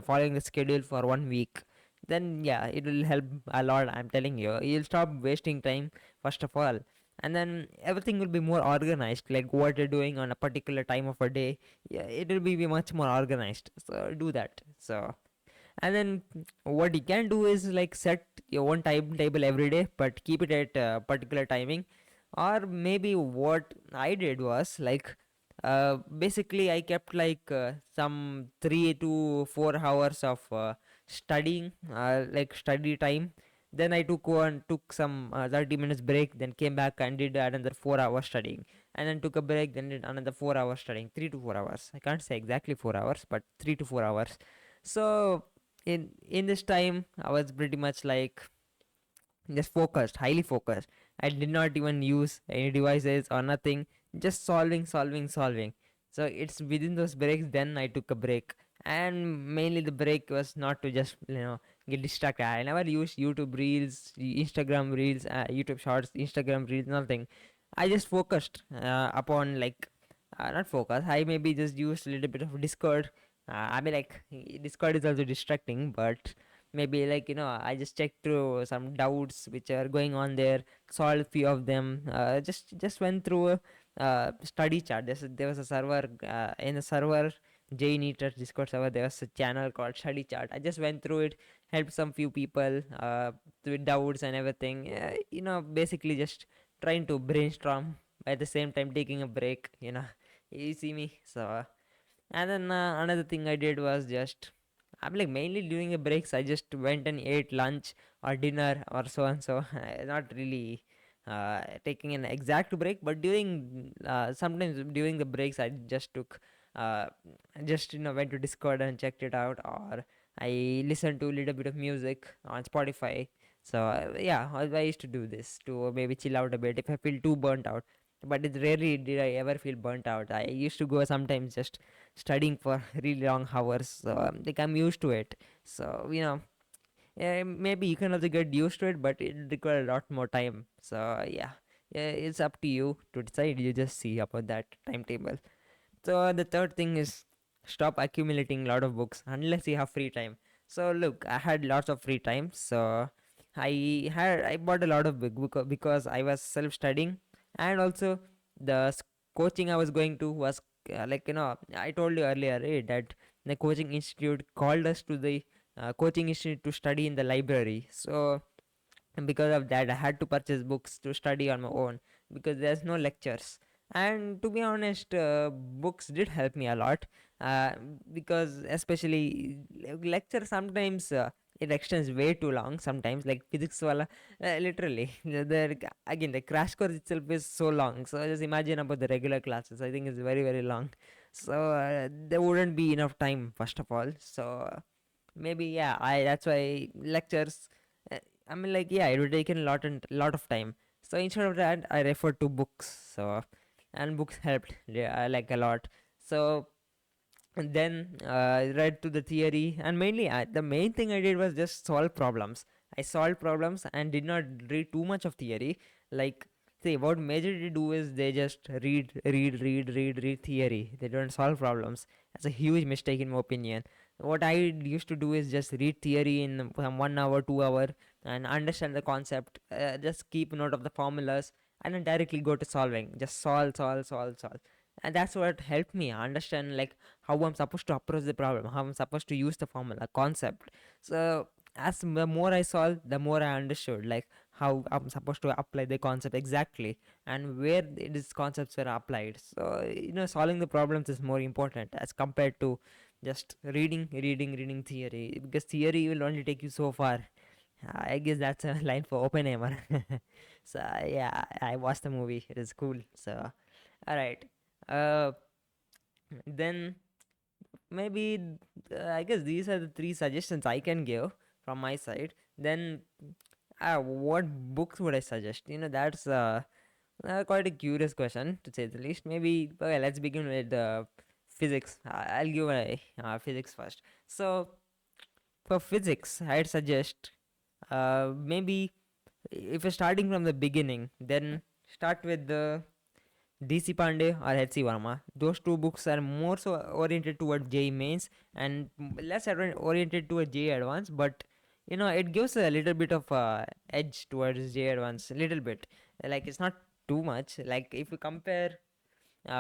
following the schedule for 1 week. Then yeah, it will help a lot. I'm telling you, you'll stop wasting time first of all, and then everything will be more organized. Like what you're doing on a particular time of a day, yeah, it will be much more organized. So do that. So, and then what you can do is like set your own timetable every day, but keep it at particular timing. Or maybe what I did was like, basically I kept like some 3 to 4 hours of studying, like study time. Then I took some 30 minutes break, then came back and did another 4 hours studying, and then took a break, then did another 4 hours studying. 3 to 4 hours. I can't say exactly 4 hours, but 3 to 4 hours. So in this time, I was pretty much like just focused, highly focused. I did not even use any devices or nothing, just solving. So it's within those breaks, then I took a break. And mainly the break was not to just, get distracted. I never used YouTube Reels, Instagram Reels, YouTube Shorts, Instagram Reels, nothing. I just focused upon, like, not focus. I maybe just used a little bit of Discord. I mean, like, Discord is also distracting, but maybe, like, I just checked through some doubts which are going on there, solved few of them. Just went through a study chat. There was a server, in the server, JEE Neater Discord server, there was a channel called study chat. I just went through it, helped some few people with doubts and everything. Basically just trying to brainstorm, at the same time taking a break. You see me. So and then another thing I did was just, I'm like, mainly during the breaks I just went and ate lunch or dinner or so and so. Not really taking an exact break, but during sometimes during the breaks I just took, uh, just went to Discord and checked it out, or I listened to a little bit of music on Spotify. So yeah, I used to do this to maybe chill out a bit if I feel too burnt out. but it rarely did I ever feel burnt out. I used to go sometimes just studying for really long hours, so like I'm used to it. So maybe you can also get used to it, but it require a lot more time. So yeah, it's up to you to decide. You just see about that timetable. So the third thing is stop accumulating a lot of books unless you have free time. So look, I had lots of free time, so I bought a lot of book because I was self studying, and also the coaching I was going to was I told you earlier, that the coaching institute called us to the coaching institute to study in the library. So and because of that, I had to purchase books to study on my own because there's no lectures. And to be honest, books did help me a lot, uh, because especially lecture sometimes it extends way too long. Sometimes like physics wala, literally again the crash course itself is so long. So just imagine about the regular classes. I think it's very very long. So there wouldn't be enough time first of all. So maybe yeah, I that's why lectures, uh, I mean like yeah, it would take a lot of time. So instead of that I referred to books. So and books helped, yeah, I like a lot. So and then read to the theory, and mainly the main thing I did was just solve problems. I solved problems and did not read too much of theory. Like, see, what majorly do is they just read theory. They don't solve problems. That's a huge mistake in my opinion. What I used to do is just read theory in from 1 hour 2 hour and understand the concept, just keep note of the formulas, and then directly go to solving. Just solve, and that's what helped me understand like how I'm supposed to approach the problem, how I'm supposed to use the formula concept. So as the more I solved, the more I understood like how I'm supposed to apply the concept exactly and where these concepts were applied. So solving the problems is more important as compared to just reading theory, because theory will only take you so far. I guess that's a line for Oppenheimer. So yeah, I watched the movie. It is cool. So all right. Uh, then maybe I guess these are the three suggestions I can give from my side. Then what books would I suggest? That's quite a curious question to say the least. Maybe okay, let's begin with physics. I'll give a physics first. So for physics, I'd suggest maybe if you're starting from the beginning, then start with the DC Pandey or H.C. Verma. Those two books are more so oriented toward JEE mains and less oriented toward JEE advance, but it gives a little bit of edge towards JEE advance, a little bit. Like it's not too much. Like if you compare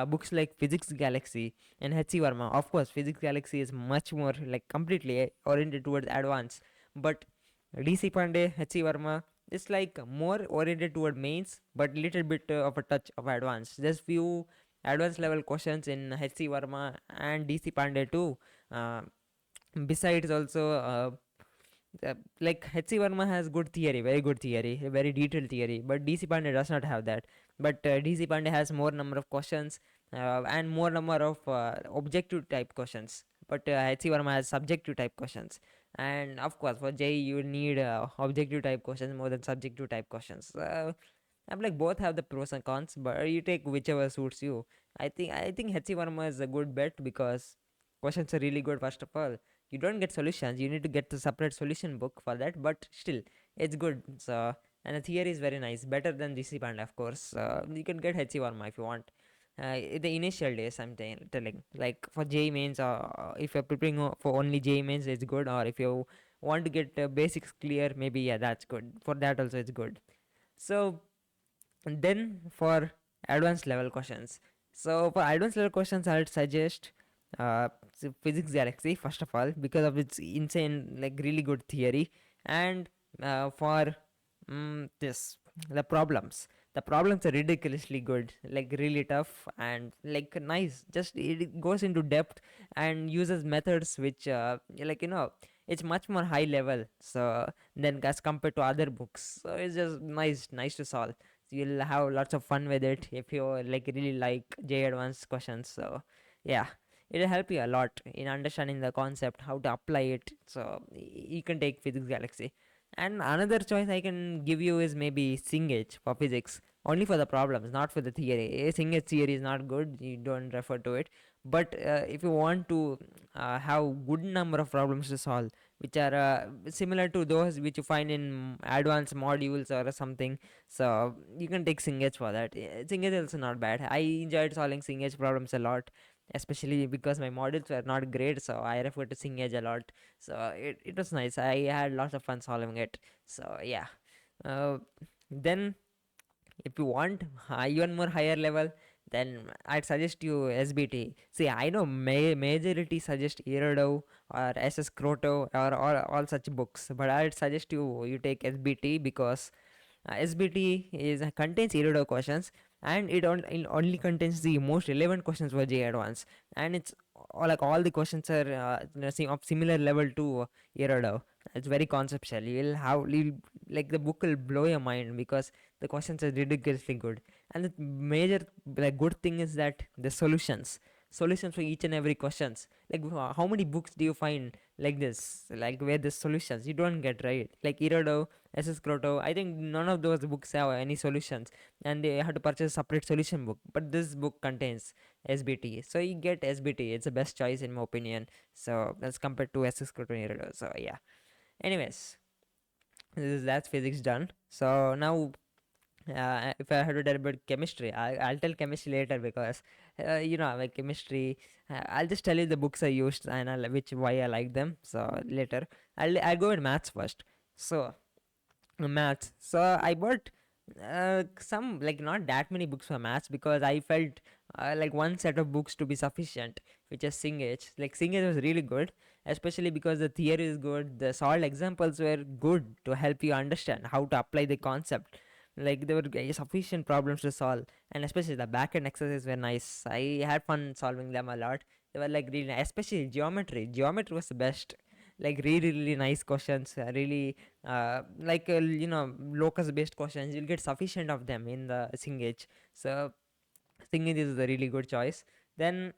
books like Physics Galaxy and H.C. Verma, of course, Physics Galaxy is much more like completely oriented towards advance, but DC Pandey, H.C. Verma is like more oriented toward mains, but little bit of a touch of advance. There's few advanced level questions in H.C. Verma and DC Pandey too. Uh, Besides also like H.C. Verma has good theory, very good theory, very detailed theory, but DC Pandey does not have that. But DC Pandey has more number of questions and more number of objective type questions. But H.C. Verma has subjective type questions. And of course, for JEE, you need objective type questions more than subjective type questions. I'm like both have the pros and cons, but you take whichever suits you. I think H.C. Verma is a good bet because questions are really good. First of all, you don't get solutions, you need to get the separate solution book for that, but still it's good. So and the theory is very nice, better than DC Panda, of course. You can get HC Verma if you want. In the initial days, I'm telling, like for J mains, if you're preparing for only J mains, it's good. Or if you want to get basics clear, maybe yeah, that's good. For that also, it's good. So and then for advanced level questions, so for advanced level questions, I would suggest Physics Galaxy first of all because of its insane, like really good theory, and for this the problems. The problems are ridiculously good, like really tough and like nice. Just it goes into depth and uses methods which it's much more high level. So then as compared to other books, so it's just nice to solve. So you'll have lots of fun with it if you like really like J advanced questions. So yeah, it'll help you a lot in understanding the concept, how to apply it. So you can take Physics Galaxy. And another choice I can give you is maybe Singage for physics. only for the problems, not for the theory. Single theory is not good, you don't refer to it. But if you want to have good number of problems to solve, which are similar to those which you find in advanced modules or something, so you can take Singh for that. Singh is also not bad. I enjoyed solving Singh problems a lot, especially because my modules were not great, so I refer to Singh a lot. So it was nice. I had lots of fun solving it. So yeah. uh, then if you want even more higher level, then I'd suggest you SBT. See, I know majority suggest Irodov or SS Kroto or all such books, but I'd suggest you take SBT because SBT is contains Irodov questions, and it only contains the most relevant questions for JEE Advanced, and it's like all the questions are of similar level to Irodov. It's very conceptual. Like the book will blow your mind because the questions are ridiculously good, and the major like good thing is that the solutions for each and every questions. Like how many books do you find like this, like where the solutions you don't get, right? Like Irodov, SS Kroto, I think none of those books have any solutions, and they have to purchase a separate solution book. But this book contains SBT, so you get SBT. It's the best choice in my opinion. So as compared to SS Kroto and Irodov. So yeah. Anyways, that's physics done. So now if I had to tell about chemistry, I'll tell chemistry later because like chemistry. I'll just tell you the books I used and why I like them. So later, I'll go with maths first. So maths. So I bought some, like not that many books for maths because I felt like one set of books to be sufficient, which is Singhage. Like Singhage was really good, especially because the theory is good. The solved examples were good to help you understand how to apply the concept. Like there were sufficient problems to solve, and especially the back end exercises were nice. I had fun solving them a lot. They were like really nice, especially geometry. Geometry was the best. Like really nice questions. Really locus based questions. You'll get sufficient of them in the Singhage. So Singhage is a really good choice. Then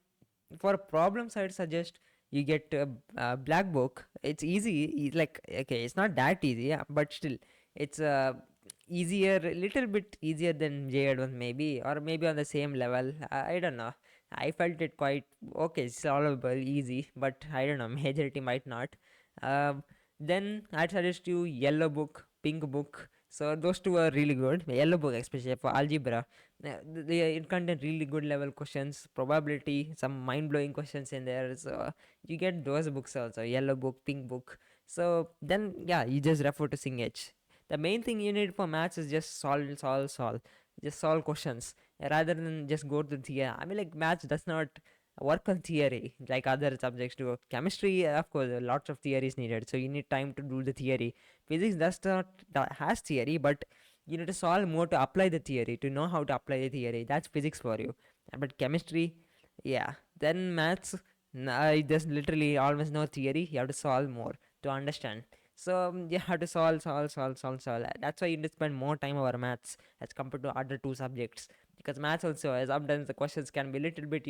for problems, I'd suggest you get a black book. It's easy. Like okay, it's not that easy, yeah, but still, it's easier, a little bit easier than J1 maybe, or maybe on the same level. I don't know. I felt it quite okay, solvable, easy, but I don't know. Majority might not. Um, then I'd suggest you yellow book, pink book. So those two are really good. Yellow book, especially for algebra, it contains really good level questions, probability, some mind blowing questions in there. So you get those books also, yellow book, pink book. So then yeah, you just refer to Singhage. The main thing you need for maths is just solve. Just solve questions rather than just go to theory. I mean, like maths does not work on theory like other subjects do. Chemistry, of course, lots of theory is needed, so you need time to do the theory. Physics does not has theory, but you need to solve more to apply the theory, to know how to apply the theory. That's physics for you. But chemistry, yeah. Then maths, there's literally almost no theory. You have to solve more to understand. So you have to solve. That's why you need to spend more time over maths as compared to other two subjects. Because maths also, sometimes the questions can be a little bit,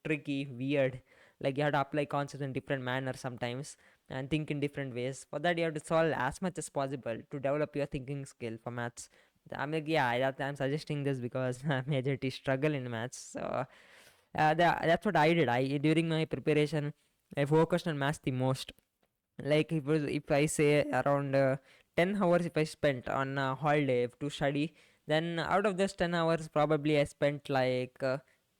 tricky, weird. Like you have to apply concepts in different manner sometimes and think in different ways. For that, you have to solve as much as possible to develop your thinking skill for maths. I'm like, yeah, I'm suggesting this because majority struggle in maths. So that's what I did. I during my preparation, I focused on maths the most. Like if I say around 10 hours if I spent on a holiday to study, then out of those 10 hours probably I spent like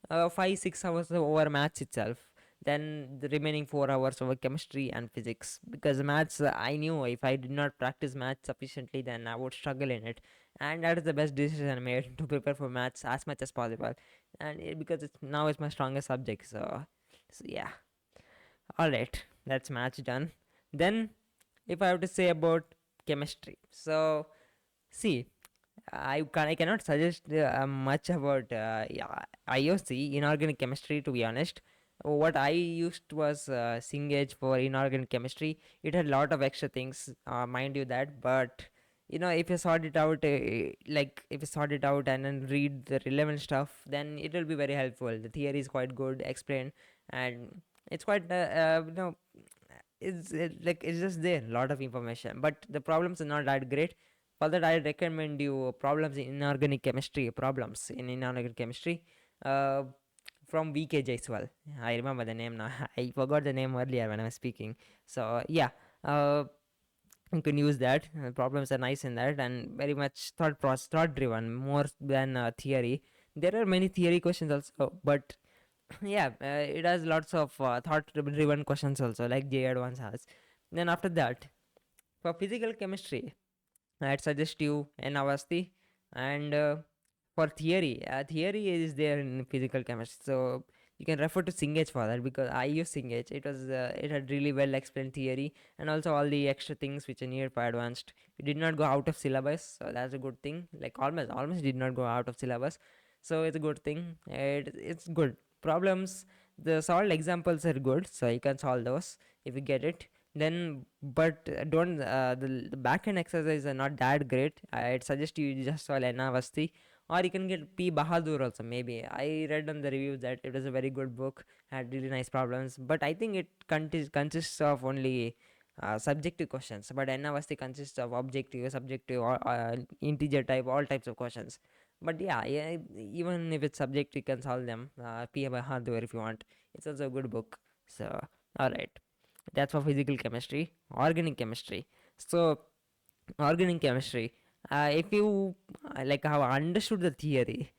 5 6 hours over maths itself, then the remaining 4 hours over chemistry and physics. Because maths, I knew if I did not practice maths sufficiently, then I would struggle in it. And that is the best decision I made, to prepare for maths as much as possible. And because it's my strongest subject. So yeah. All right, that's maths done. Then, if I have to say about chemistry, so see, I cannot suggest much about IOC, inorganic chemistry, to be honest. What I used was Singhage for inorganic chemistry. It had a lot of extra things, mind you that, but if you sort it out, if you sort it out and then read the relevant stuff, then it will be very helpful. The theory is quite good explained, and it's quite it's just there, a lot of information, but the problems are not that great. For that, I recommend you problems in inorganic chemistry, problems in inorganic chemistry, uh, from VK Jaiswal. I remember the name now. I forgot the name earlier when I was speaking. So yeah, uh, you can use that. Problems are nice in that, and very much thought driven more than theory. There are many theory questions also, but yeah, it has lots of thought driven questions also, like J Advance has. Then after that, for physical chemistry, I'd suggest you an Avasti. And for theory, theory is there in physical chemistry, so you can refer to Singage for that, because I use Singage. It had really well explained theory, and also all the extra things which are needed for advanced. We did not go out of syllabus, so that's a good thing. Like almost did not go out of syllabus, so it's a good thing. It's good. Problems, the solved examples are good, so you can solve those if you get it. Then, but don't the back end exercises are not that great. I'd suggest you just solve Enavasti, or you can get P Bahadur also. Maybe I read on the reviews that it was a very good book, had really nice problems, but I think it consists of only subjective questions. But Enavasti consists of objective, subjective, or integer type, all types of questions. But yeah, even if it's subject, you can solve them. P Bahadur if you want. It's also a good book. So all right, that's for physical chemistry. Organic chemistry, so organic chemistry, if you like have understood the theory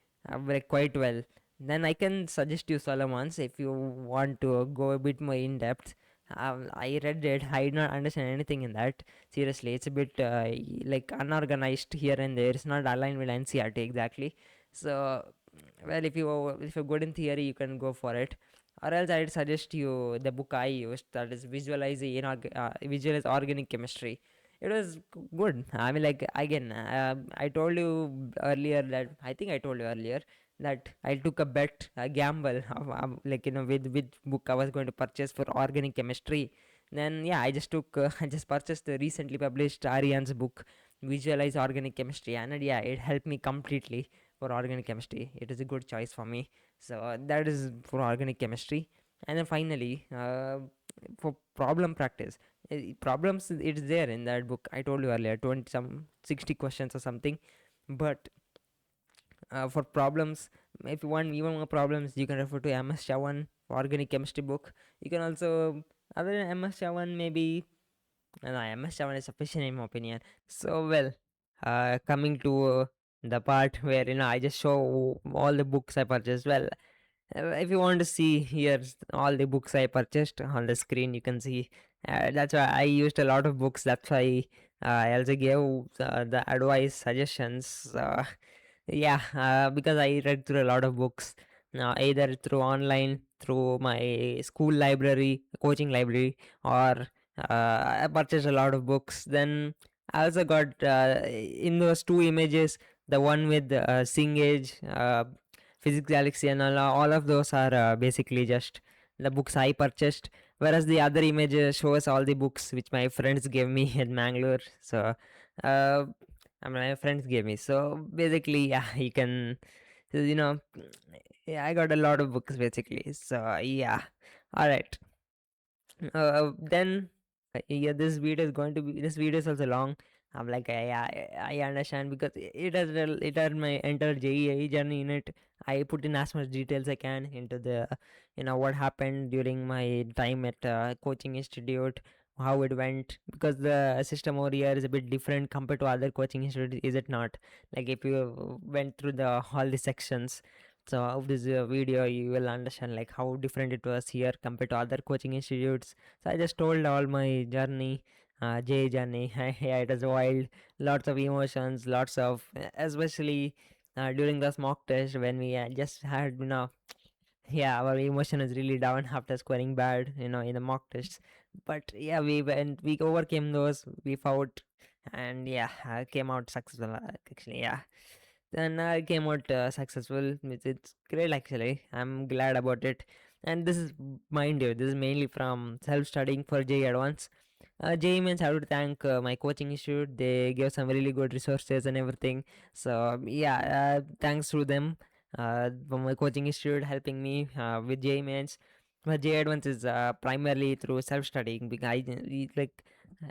like quite well, then I can suggest you Solomon's if you want to go a bit more in depth. I read it, I did not understand anything in that. Seriously, it's a bit like unorganized here and there. It's not aligned with NCRT exactly. So well, if you're good in theory, you can go for it. Or else I'd suggest you the book I used, that is Visualize Organic Chemistry. It was good. I mean, like, again, I told you earlier that I think I told you earlier that I took a bet, a gamble, like, with which book I was going to purchase for organic chemistry. Then yeah, I just took I just purchased the recently published Aryan's book, Visualize Organic Chemistry, and yeah, it helped me completely for organic chemistry. It is a good choice for me. So that is for organic chemistry. And then finally, for problem practice, problems, it's there in that book I told you earlier, 20 some 60 questions or something. But for problems, if you want even more problems, you can refer to MS Chavan organic chemistry book. You can also, other than MS Chavan, maybe no, MS Chavan is sufficient in my opinion. So well, coming to the part where I just show all the books I purchased. Well, if you want to see, here's all the books I purchased on the screen. You can see. That's why I used a lot of books. That's why I also gave the advice suggestions. Yeah, because I read through a lot of books, either through online, through my school library, coaching library, or I purchased a lot of books. Then I also got in those two images, the one with Sing Age, Physics Galaxy, and all of those are basically just the books I purchased. Whereas the other image shows all the books which my friends gave me in Mangalore. So, uh, my friends gave me. So basically, yeah, you can, you know, yeah, I got a lot of books basically. So yeah, all right. Then yeah, this video is also long. I'm like, I understand, because it had my entire JEE journey in it. I put in as much details I can into the what happened during my time at coaching institute, how it went, because the system over here is a bit different compared to other coaching institutes, is it not? Like, if you went through the all the sections, so of this video, you will understand like how different it was here compared to other coaching institutes. So I just told all my journey, J journey. Yeah, it was wild, lots of emotions, lots of, especially during this mock test when we just had yeah, our emotion is really down after scoring bad in the mock tests. But yeah, we overcame those, we fought, and yeah, came out successful, actually. Yeah, then I came out successful. It's great, actually. I'm glad about it. And this is, mind you, this is mainly from self-studying for JEE Advance. JEE means I have to thank my coaching institute. They gave some really good resources and everything. So yeah, thanks to them, for my coaching institute helping me with JEE means. But JEE Advance is primarily through self-studying, because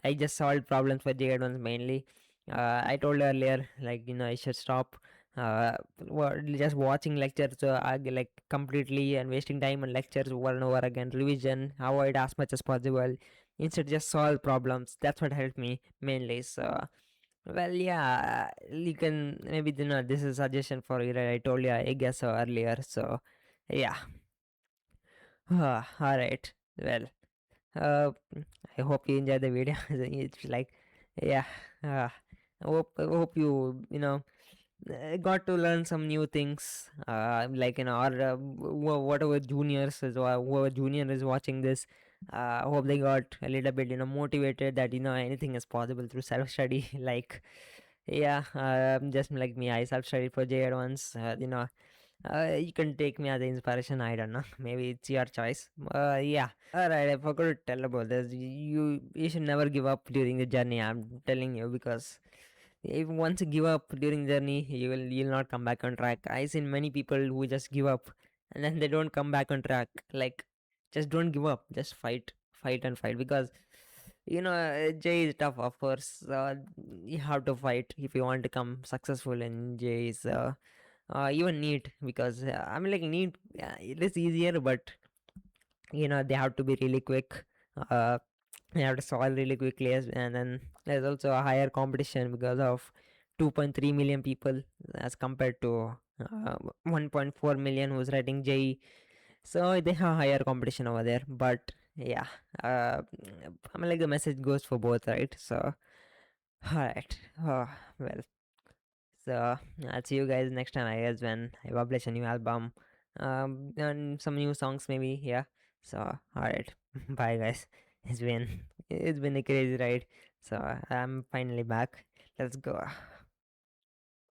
I just solved problems for JEE Advance mainly. I told earlier, like, I should stop just watching lectures, like completely, and wasting time on lectures over and over again. Revision, avoid as much as possible. Instead, just solve problems. That's what helped me mainly. So, well, yeah, you can maybe, this is a suggestion for you. Right? I told you, I guess so earlier. So, yeah. All right. Well, uh, I hope you enjoyed the video. It's like, yeah. Uh, I hope you got to learn some new things. Like, or whatever juniors is, or whoever junior is watching this. I hope they got a little bit motivated that anything is possible through self study. Like, yeah, just like me, I self studied for JEE once. You can take me as an inspiration. I don't know. Maybe it's your choice. Yeah. All right. I forgot to tell about this. You should never give up during the journey. I'm telling you, because if once you give up during the journey, you'll not come back on track. I seen many people who just give up and then they don't come back on track. Like, just don't give up. Just fight and fight, because J is tough. Of course, you have to fight if you want to come successful in J. Is even neat, because I mean, like, neat, it is easier, but they have to be really quick. uh they have to solve really quickly, and then there's also a higher competition because of 2.3 million people as compared to 1.4 million who's writing JE. So they have higher competition over there. But yeah, I mean, like, the message goes for both, right? So, all right. Well, so I'll see you guys next time, I guess, when I publish a new album, and some new songs maybe. Yeah. So, all right. Bye, guys. It's been a crazy ride. So I'm finally back. Let's go.